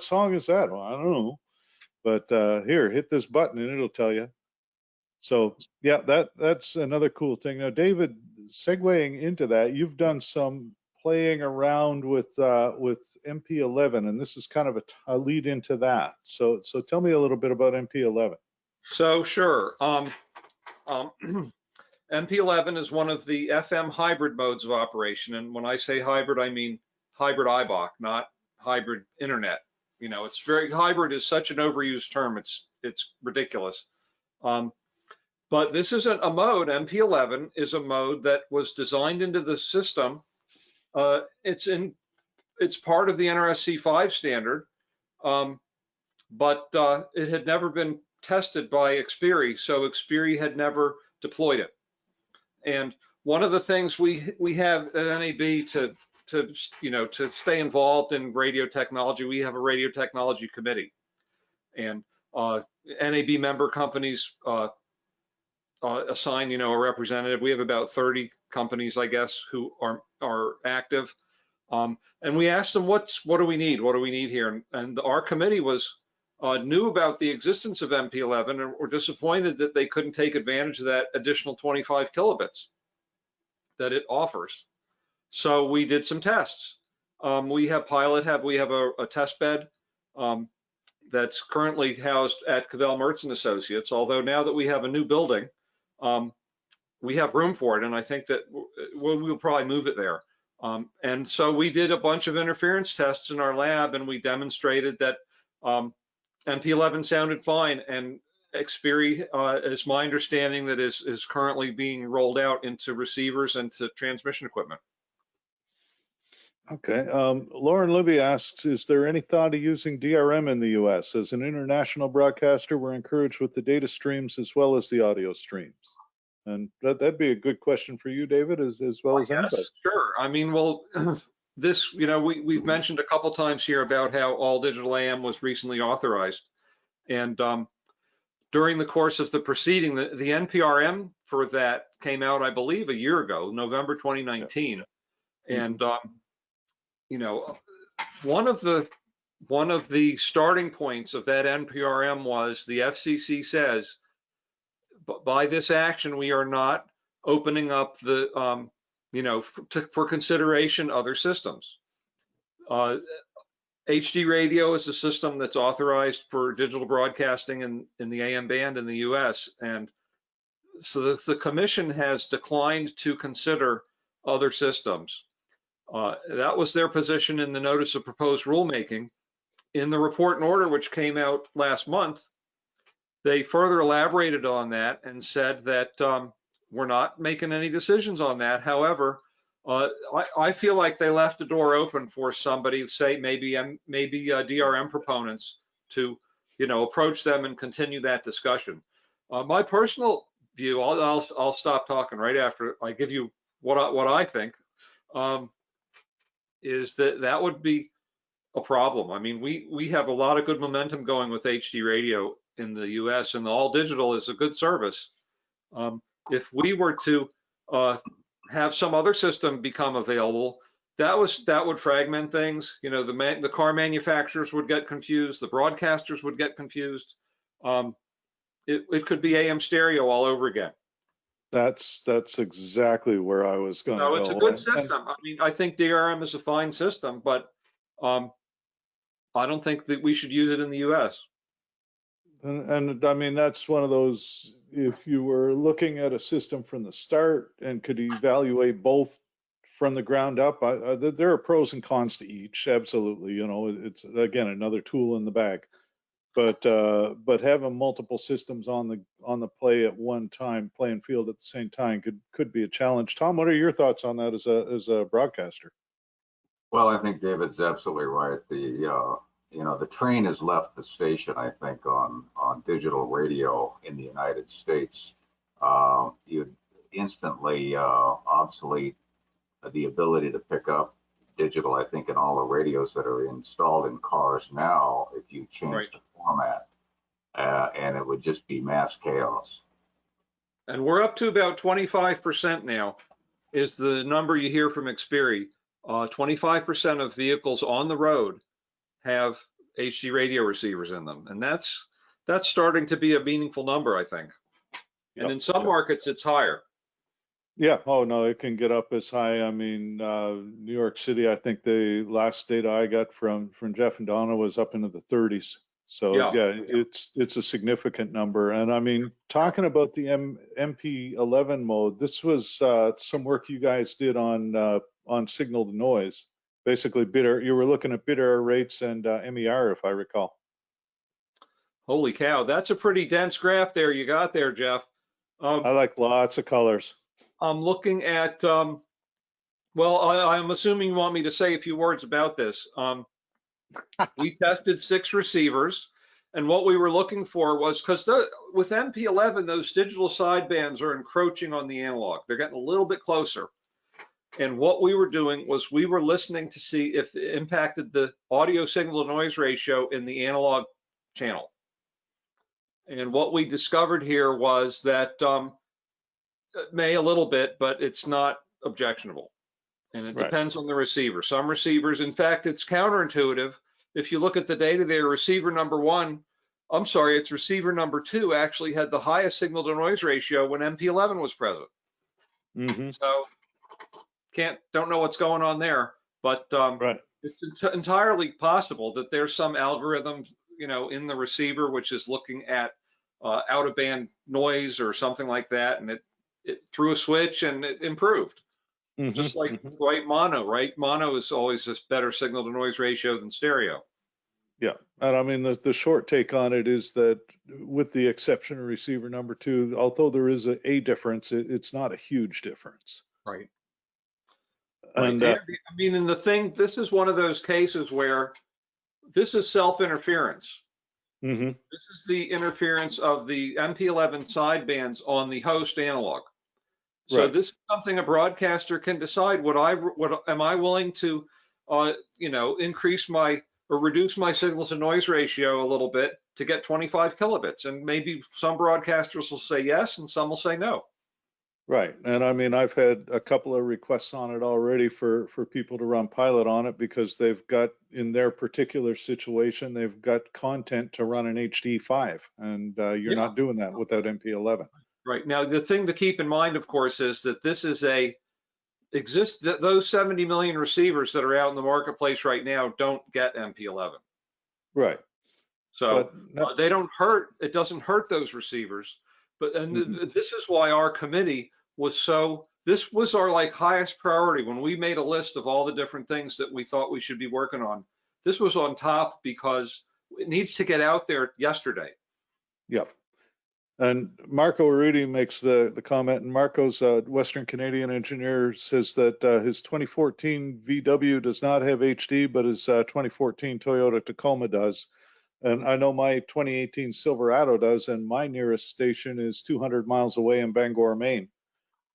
song is that? Well, I don't know, but here, hit this button and it'll tell you. So yeah, that's another cool thing. Now, David, segueing into that, you've done some playing around with MP11, and this is kind of a lead into that. So tell me a little bit about MP11. So sure. MP11 is one of the FM hybrid modes of operation, and when I say hybrid, I mean hybrid IBOC, not hybrid internet. You know, it's hybrid is such an overused term. It's ridiculous. But this isn't a mode. MP11 is a mode that was designed into the system. It's part of the NRSC 5 standard, but it had never been tested by Xperi, so Xperi had never deployed it. And one of the things we have at NAB to stay involved in radio technology, we have a radio technology committee, and NAB member companies assign a representative. We have about 30 companies, I guess, who are active, and we asked them what do we need here, and our committee knew about the existence of MP11 and were disappointed that they couldn't take advantage of that additional 25 kilobits that it offers. So we did some tests. We have a test bed that's currently housed at Cavell Mertz and Associates, although now that we have a new building, we have room for it, and I think that we'll probably move it there. And so we did a bunch of interference tests in our lab, and we demonstrated that MP11 sounded fine, and Xperi is my understanding that is currently being rolled out into receivers and to transmission equipment. Okay. Lauren Libby asks, is there any thought of using DRM in the U.S.? As an international broadcaster, we're encouraged with the data streams as well as the audio streams. And that'd be a good question for you, David, as well as anybody. Yes, sure. I mean, well, this, we've mentioned a couple times here about how all digital AM was recently authorized. And during the course of the proceeding, the NPRM for that came out, I believe, a year ago, November 2019. Yeah. And, one of the starting points of that NPRM was the FCC says, by this action, we are not opening up the, for consideration other systems. HD radio is a system that's authorized for digital broadcasting in the AM band in the US. And so the commission has declined to consider other systems. That was their position in the notice of proposed rulemaking. In the report and order, which came out last month, they further elaborated on that and said that we're not making any decisions on that. However, I feel like they left the door open for somebody, say maybe DRM proponents, to approach them and continue that discussion. My personal view, I'll stop talking right after I give you what I think, is that would be a problem. I mean, we have a lot of good momentum going with HD radio in the US, and the all digital is a good service. If we were to have some other system become available, that would fragment things. The car manufacturers would get confused, the broadcasters would get confused. It could be AM stereo all over again. That's exactly where I was going to go. It's a good system. I mean, I think DRM is a fine system, but I don't think that we should use it in the US. And I mean, that's one of those, if you were looking at a system from the start and could evaluate both from the ground up, there are pros and cons to each. Absolutely. It's, again, another tool in the bag. But having multiple systems on the play at one time, playing field at the same time, could be a challenge. Tom, what are your thoughts on that as a broadcaster? Well, I think David's absolutely right. The train has left the station, I think, on digital radio in the United States. You'd instantly obsolete the ability to pick up digital, I think, in all the radios that are installed in cars now, if you change the format, and it would just be mass chaos. And we're up to about 25% now, is the number you hear from Xperi. 25% of vehicles on the road have HD radio receivers in them, and that's starting to be a meaningful number, I think. And in some markets, it's higher. Yeah. Oh no, it can get up as high. I mean, New York City, I think the last data I got from Jeff and Donna was up into the 30s. So yeah, it's a significant number. And I mean, talking about the MP11 mode, this was some work you guys did on signal to noise. Basically, you were looking at bit error rates and MER, if I recall. Holy cow, that's a pretty dense graph there you got there, Jeff. I like lots of colors. I'm looking at, well, I'm assuming you want me to say a few words about this. We tested 6 receivers, and what we were looking for was, because with MP11, those digital sidebands are encroaching on the analog. They're getting a little bit closer. And what we were doing was we were listening to see if it impacted the audio signal to noise ratio in the analog channel. And what we discovered here was that it may a little bit, but it's not objectionable. And it depends on the receiver. Some receivers, in fact, it's counterintuitive. If you look at the data there, receiver number 2 actually had the highest signal to noise ratio when MP11 was present. So don't know what's going on there, but it's entirely possible that there's some algorithm, in the receiver which is looking at out of band noise or something like that, and it threw a switch and it improved. Just like white mono, right? Mono is always this better signal to noise ratio than stereo. Yeah, and I mean the short take on it is that, with the exception of receiver number 2, although there is a difference, it's not a huge difference. Right. And I mean, this is one of those cases where this is self-interference. This is the interference of the MP11 sidebands on the host analog. So Right. this is something a broadcaster can decide. What am I willing to, increase my or reduce my signal to noise ratio a little bit to get 25 kilobits? And maybe some broadcasters will say yes, and some will say no. Right. And I mean, I've had a couple of requests on it already for people to run pilot on it because they've got, in their particular situation, they've got content to run an HD5, and you're Yeah. not doing that without MP11. Right. Now, the thing to keep in mind, of course, is that this is those 70 million receivers that are out in the marketplace right now don't get MP11. Right. So But no, they don't hurt. It doesn't hurt those receivers. But this is why our committee this was our like highest priority when we made a list of all the different things that we thought we should be working on. This was on top because it needs to get out there yesterday. yeah. And Marco Arudi makes the comment, and Marco's a Western Canadian engineer, says that his 2014 VW does not have HD, but his 2014 Toyota Tacoma does. And I know my 2018 Silverado does, and my nearest station is 200 miles away in Bangor, Maine,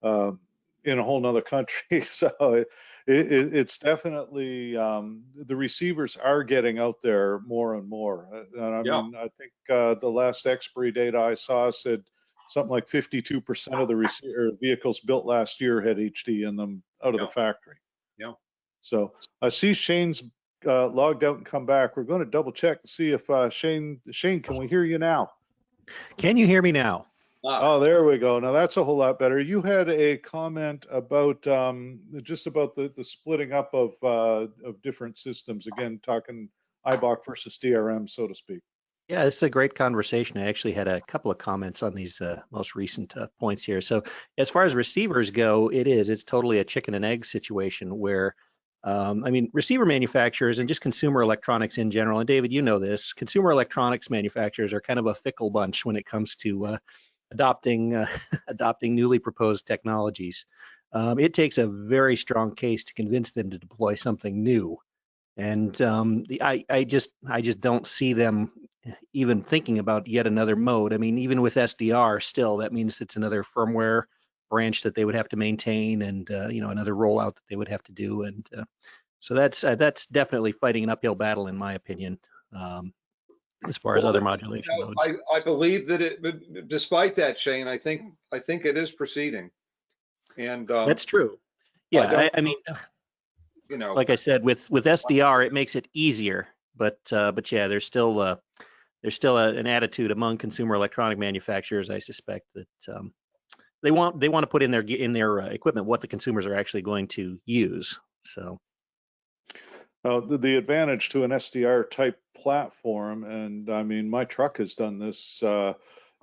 in a whole nother country. So it's definitely, the receivers are getting out there more and more. And I Yeah. mean, I think the last expiry data I saw said something like 52% of the vehicles built last year had HD in them out of the factory. Yeah. So I see Shane's logged out and come back. We're going to double check and see if Shane, can we hear you now? Can you hear me now? Oh, there we go. Now that's a whole lot better. You had a comment about just about the splitting up of different systems. Again, talking IBOC versus DRM, so to speak. Yeah, this is a great conversation. I actually had a couple of comments on these most recent points here. So as far as receivers go, it's totally a chicken and egg situation where, I mean, receiver manufacturers and just consumer electronics in general, and David, you know this, consumer electronics manufacturers are kind of a fickle bunch when it comes to adopting newly proposed technologies. It takes a very strong case to convince them to deploy something new. And I just don't see them even thinking about yet another mode. I mean, even with SDR, still that means it's another firmware branch that they would have to maintain, and another rollout that they would have to do. And so that's definitely fighting an uphill battle, in my opinion, as far as other modulation modes. I believe that despite that, Shane, I think it is proceeding. And that's true. Yeah, I mean. Like I said, with SDR, it makes it easier, but yeah, there's still an attitude among consumer electronic manufacturers, I suspect, that they want to put in their equipment what the consumers are actually going to use. So the advantage to an SDR type platform, and I mean, my truck has done this.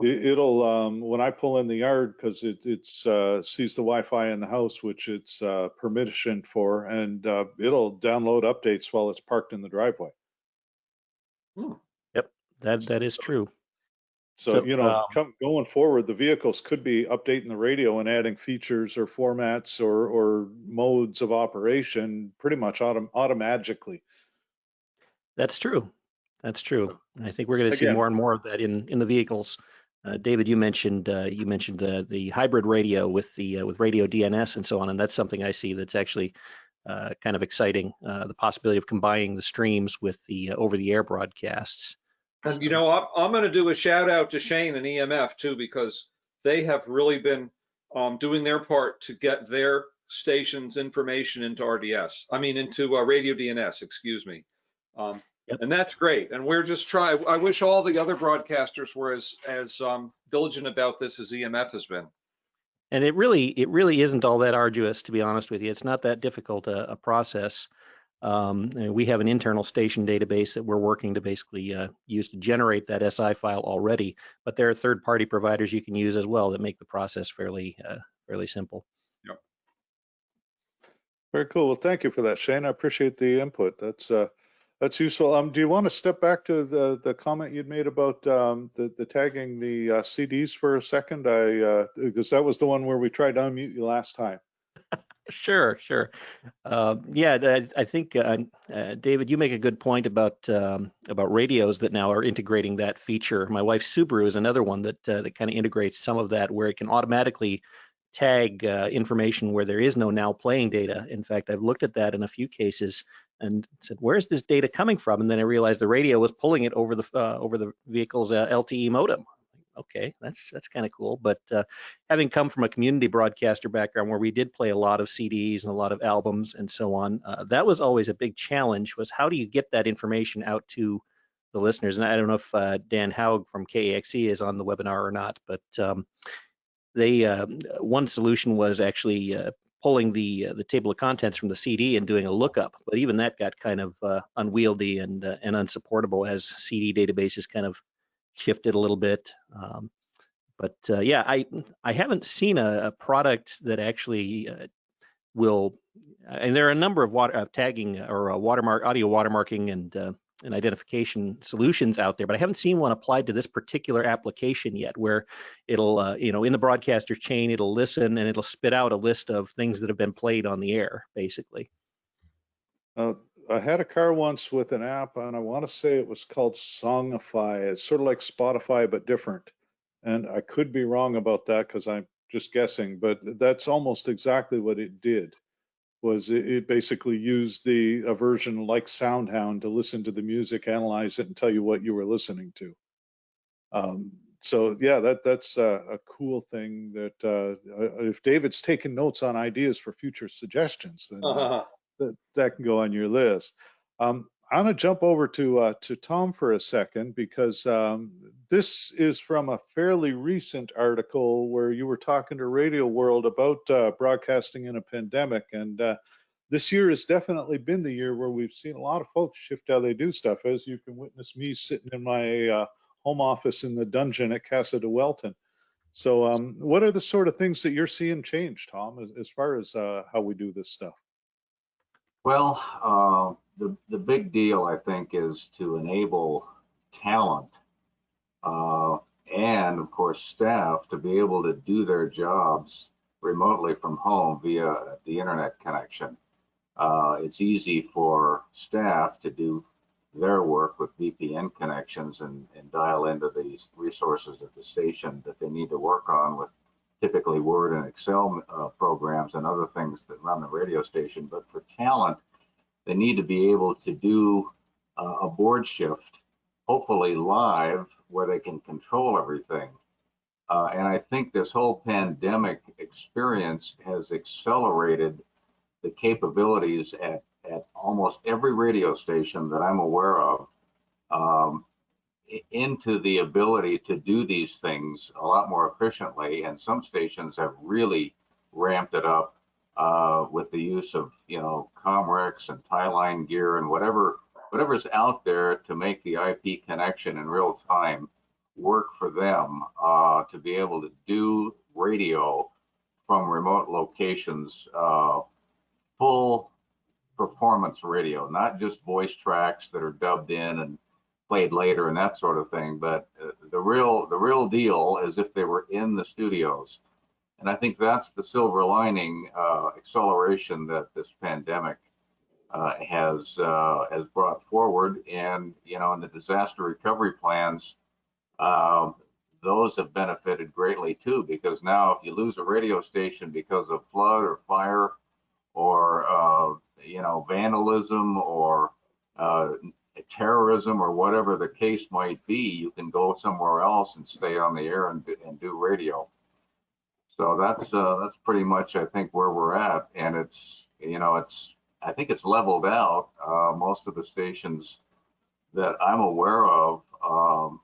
It'll when I pull in the yard, because it sees the Wi-Fi in the house, which it's permissioned for, and it'll download updates while it's parked in the driveway. Yep, that is true. So going forward, the vehicles could be updating the radio and adding features or formats or modes of operation pretty much automatically. That's true. That's true. And I think we're going to see more and more of that in the vehicles. David, you mentioned the hybrid radio with radio DNS and so on, and that's something I see that's actually kind of exciting. The possibility of combining the streams with the over-the-air broadcasts. And I'm going to do a shout out to Shane and EMF too, because they have really been doing their part to get their station's information into into radio DNS. Excuse me. Yep. And that's great. And we're just trying. I wish all the other broadcasters were as diligent about this as EMF has been. And it really isn't all that arduous, to be honest with you. It's not that difficult a process. We have an internal station database that we're working to basically use to generate that SI file already. But there are third-party providers you can use as well that make the process fairly simple. Yep. Very cool. Well, thank you for that, Shane. I appreciate the input. That's useful. Do you want to step back to the comment you'd made about the tagging the CDs for a second? Because that was the one where we tried to unmute you last time. Sure. Yeah, I think David, you make a good point about radios that now are integrating that feature. My wife's Subaru is another one that kind of integrates some of that, where it can automatically tag information where there is no now playing data. In fact, I've looked at that in a few cases and said, where's this data coming from? And then I realized the radio was pulling it over the vehicle's LTE modem. Okay, that's kind of cool. But having come from a community broadcaster background where we did play a lot of CDs and a lot of albums and so on, that was always a big challenge, was how do you get that information out to the listeners? And I don't know if Dan Haug from KAXE is on the webinar or not, but one solution was actually pulling the table of contents from the CD and doing a lookup. But even that got kind of unwieldy and unsupportable as CD databases kind of shifted a little bit. Yeah, I haven't seen a product that actually will, and there are a number of tagging or audio watermarking and identification solutions out there, but I haven't seen one applied to this particular application yet, where it'll, in the broadcaster chain, it'll listen and it'll spit out a list of things that have been played on the air, basically. I had a car once with an app, and I want to say it was called Songify. It's sort of like Spotify, but different. And I could be wrong about that because I'm just guessing, but that's almost exactly what it did. Was it basically used a version like SoundHound to listen to the music, analyze it, and tell you what you were listening to. So yeah, that's a cool thing that if David's taking notes on ideas for future suggestions, then that can go on your list. I'm gonna jump over to Tom for a second, because this is from a fairly recent article where you were talking to Radio World about broadcasting in a pandemic, and this year has definitely been the year where we've seen a lot of folks shift how they do stuff, as you can witness me sitting in my home office in the dungeon at Casa de Welton. So what are the sort of things that you're seeing change, Tom, as far as how we do this stuff? Well, the big deal, I think, is to enable talent and, of course, staff to be able to do their jobs remotely from home via the internet connection. It's easy for staff to do their work with VPN connections and dial into these resources at the station that they need to work on with typically Word and Excel programs and other things that run the radio station. But for talent, they need to be able to do a board shift, hopefully live, where they can control everything. And I think this whole pandemic experience has accelerated the capabilities at almost every radio station that I'm aware of, into the ability to do these things a lot more efficiently. And some stations have really ramped it up with the use of, Comrex and tie-line gear and whatever's out there to make the IP connection in real time work for them, to be able to do radio from remote locations, full performance radio, not just voice tracks that are dubbed in and played later and that sort of thing, but the real deal is if they were in the studios. And I think that's the silver lining acceleration that this pandemic has brought forward. And in the disaster recovery plans, those have benefited greatly too, because now if you lose a radio station because of flood or fire or vandalism or terrorism or whatever the case might be, you can go somewhere else and stay on the air and do radio. So that's pretty much, I think, where we're at. And I think it's leveled out. Most of the stations that I'm aware of are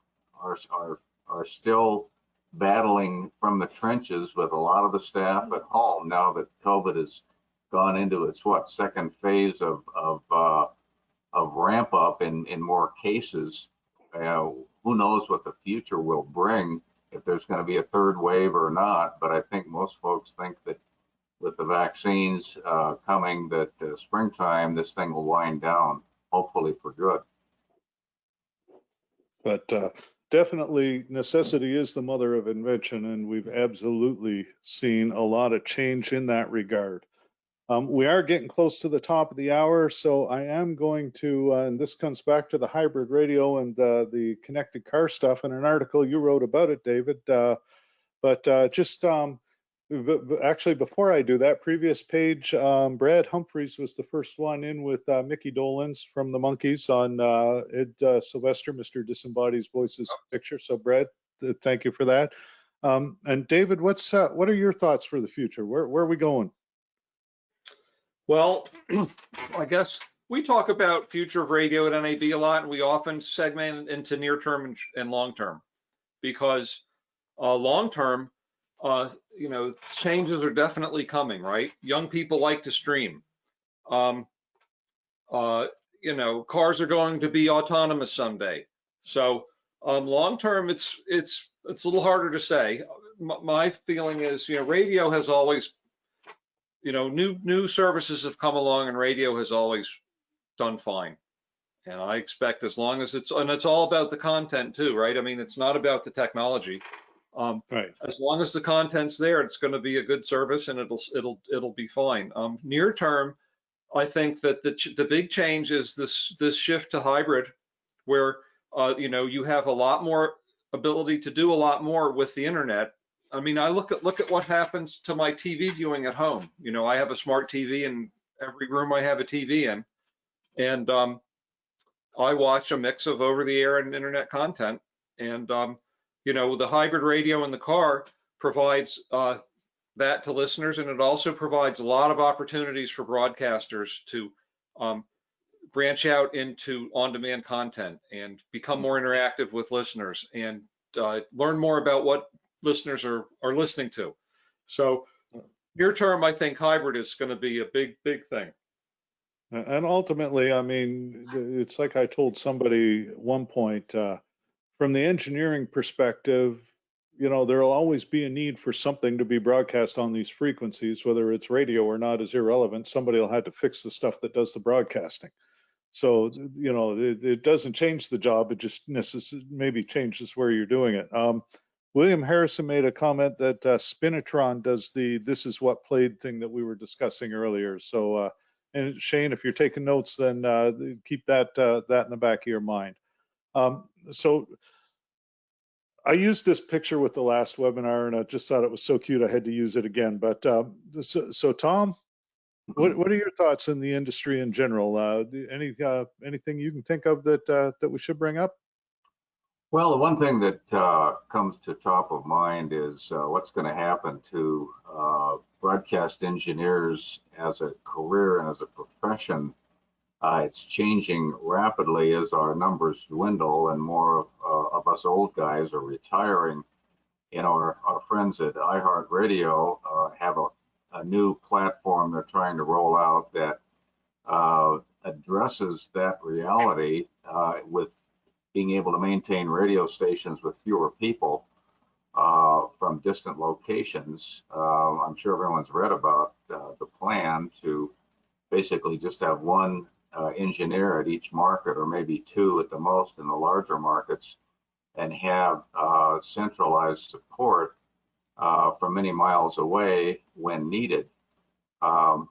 still battling from the trenches with a lot of the staff at home now that COVID has gone into its second phase of ramp up in more cases. Who knows what the future will bring, if there's going to be a third wave or not. But I think most folks think that with the vaccines coming, that springtime, this thing will wind down, hopefully for good. But definitely necessity is the mother of invention, and we've absolutely seen a lot of change in that regard. We are getting close to the top of the hour, so I am going to, and this comes back to the hybrid radio and the connected car stuff, and an article you wrote about it, David. But just But actually, before I do that, previous page, Brad Humphreys was the first one in with Mickey Dolenz from the Monkees on Ed Sylvester, Mr. Disembodies Voices picture. So Brad, thank you for that. And David, what are your thoughts for the future? Where are we going? Well, I guess we talk about future of radio at NAB a lot, and we often segment into near term and long term, because long term, changes are definitely coming, right? Young people like to stream. Cars are going to be autonomous someday. So long term, it's a little harder to say. My feeling is, radio has always, new services have come along, and radio has always done fine. And I expect, as long as it's all about the content too, right? I mean, it's not about the technology. Right. As long as the content's there, it's going to be a good service, and it'll be fine. Near term, I think that the big change is this shift to hybrid, where you have a lot more ability to do a lot more with the internet. I mean, I look at what happens to my TV viewing at home. I have a smart TV in every room I have a TV in, and I watch a mix of over-the-air and internet content. And the hybrid radio in the car provides that to listeners, and it also provides a lot of opportunities for broadcasters to branch out into on-demand content and become more interactive with listeners, and learn more about what listeners are listening to. So near term, I think hybrid is going to be a big thing. And ultimately, I mean, it's like I told somebody at one point, from the engineering perspective, there'll always be a need for something to be broadcast on these frequencies, whether it's radio or not is irrelevant. Somebody will have to fix the stuff that does the broadcasting. So, it doesn't change the job. It just maybe changes where you're doing it. William Harrison made a comment that Spinitron does the "this is what played" thing that we were discussing earlier. So, and Shane, if you're taking notes, then keep that in the back of your mind. So I used this picture with the last webinar, and I just thought it was so cute I had to use it again. But so Tom, what are your thoughts in the industry in general? Anything you can think of that we should bring up? Well, the one thing that comes to top of mind is what's going to happen to broadcast engineers as a career and as a profession. It's changing rapidly as our numbers dwindle and more of us old guys are retiring. Our friends at iHeartRadio have a new platform they're trying to roll out that addresses that reality with being able to maintain radio stations with fewer people from distant locations. I'm sure everyone's read about the plan to basically just have one engineer at each market, or maybe two at the most in the larger markets, and have centralized support from many miles away when needed. I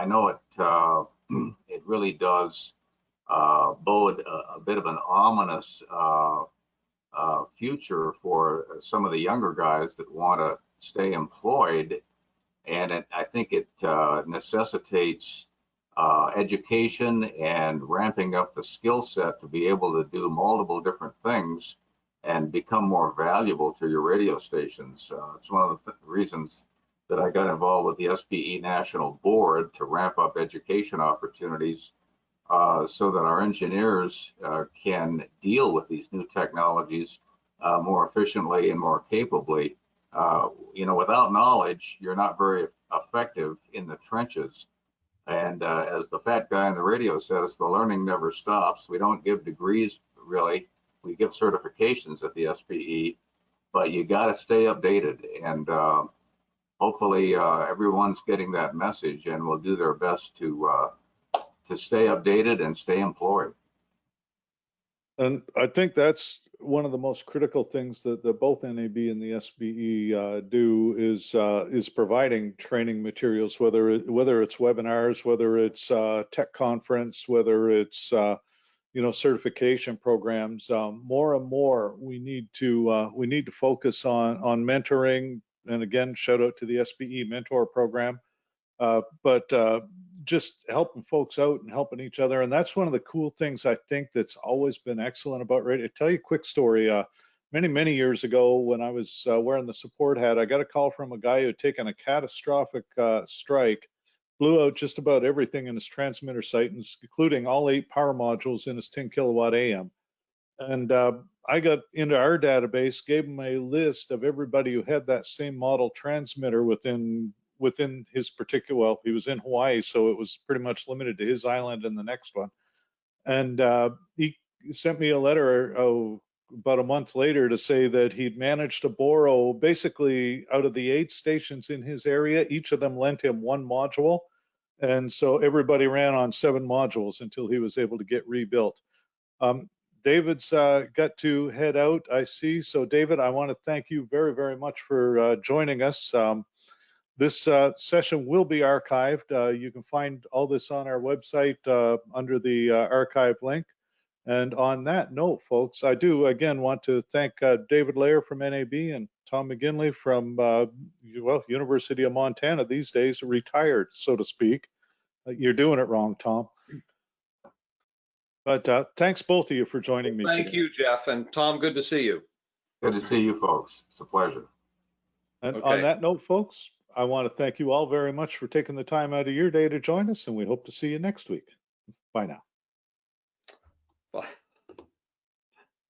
know it really does bode a bit of an ominous future for some of the younger guys that want to stay employed, and I think it necessitates education and ramping up the skill set to be able to do multiple different things and become more valuable to your radio stations. It's one of the reasons that I got involved with the SBE National Board to ramp up education opportunities so that our engineers can deal with these new technologies more efficiently and more capably. Without knowledge, you're not very effective in the trenches. And as the fat guy on the radio says, the learning never stops. We don't give degrees, really. We give certifications at the SBE, but you got to stay updated. And hopefully everyone's getting that message and will do their best to stay updated and stay employed. And I think that's one of the most critical things that both NAB and the SBE do is providing training materials, whether it's webinars, whether it's tech conference, whether it's certification programs. More and more, we need to focus on mentoring And again, shout out to the SBE mentor program. But just helping folks out and helping each other. And that's one of the cool things I think that's always been excellent about radio. I'll tell you a quick story. Many years ago, when I was wearing the support hat, I got a call from a guy who had taken a catastrophic strike, blew out just about everything in his transmitter site, including all 8 power modules in his 10 kilowatt AM. And I got into our database, gave him a list of everybody who had that same model transmitter within his particular, well, he was in Hawaii, so it was pretty much limited to his island and the next one. And he sent me a letter about a month later to say that he'd managed to borrow, basically out of the 8 stations in his area, each of them lent him 1 module. And so everybody ran on 7 modules until he was able to get rebuilt. David's got to head out, I see. So David, I want to thank you very much for joining us. This session will be archived. You can find all this on our website under the archive link. And on that note, folks, I do again want to thank David Lair from NAB and Tom McGinley from, well, University of Montana these days, retired, so to speak. You're doing it wrong, Tom. But thanks both of you for joining me Thank today. you, Jeff. And Tom, good to see you. Good to see you folks. It's a pleasure. And Okay. on that note, folks, I want to thank you all very much for taking the time out of your day to join us, and we hope to see you next week. Bye now.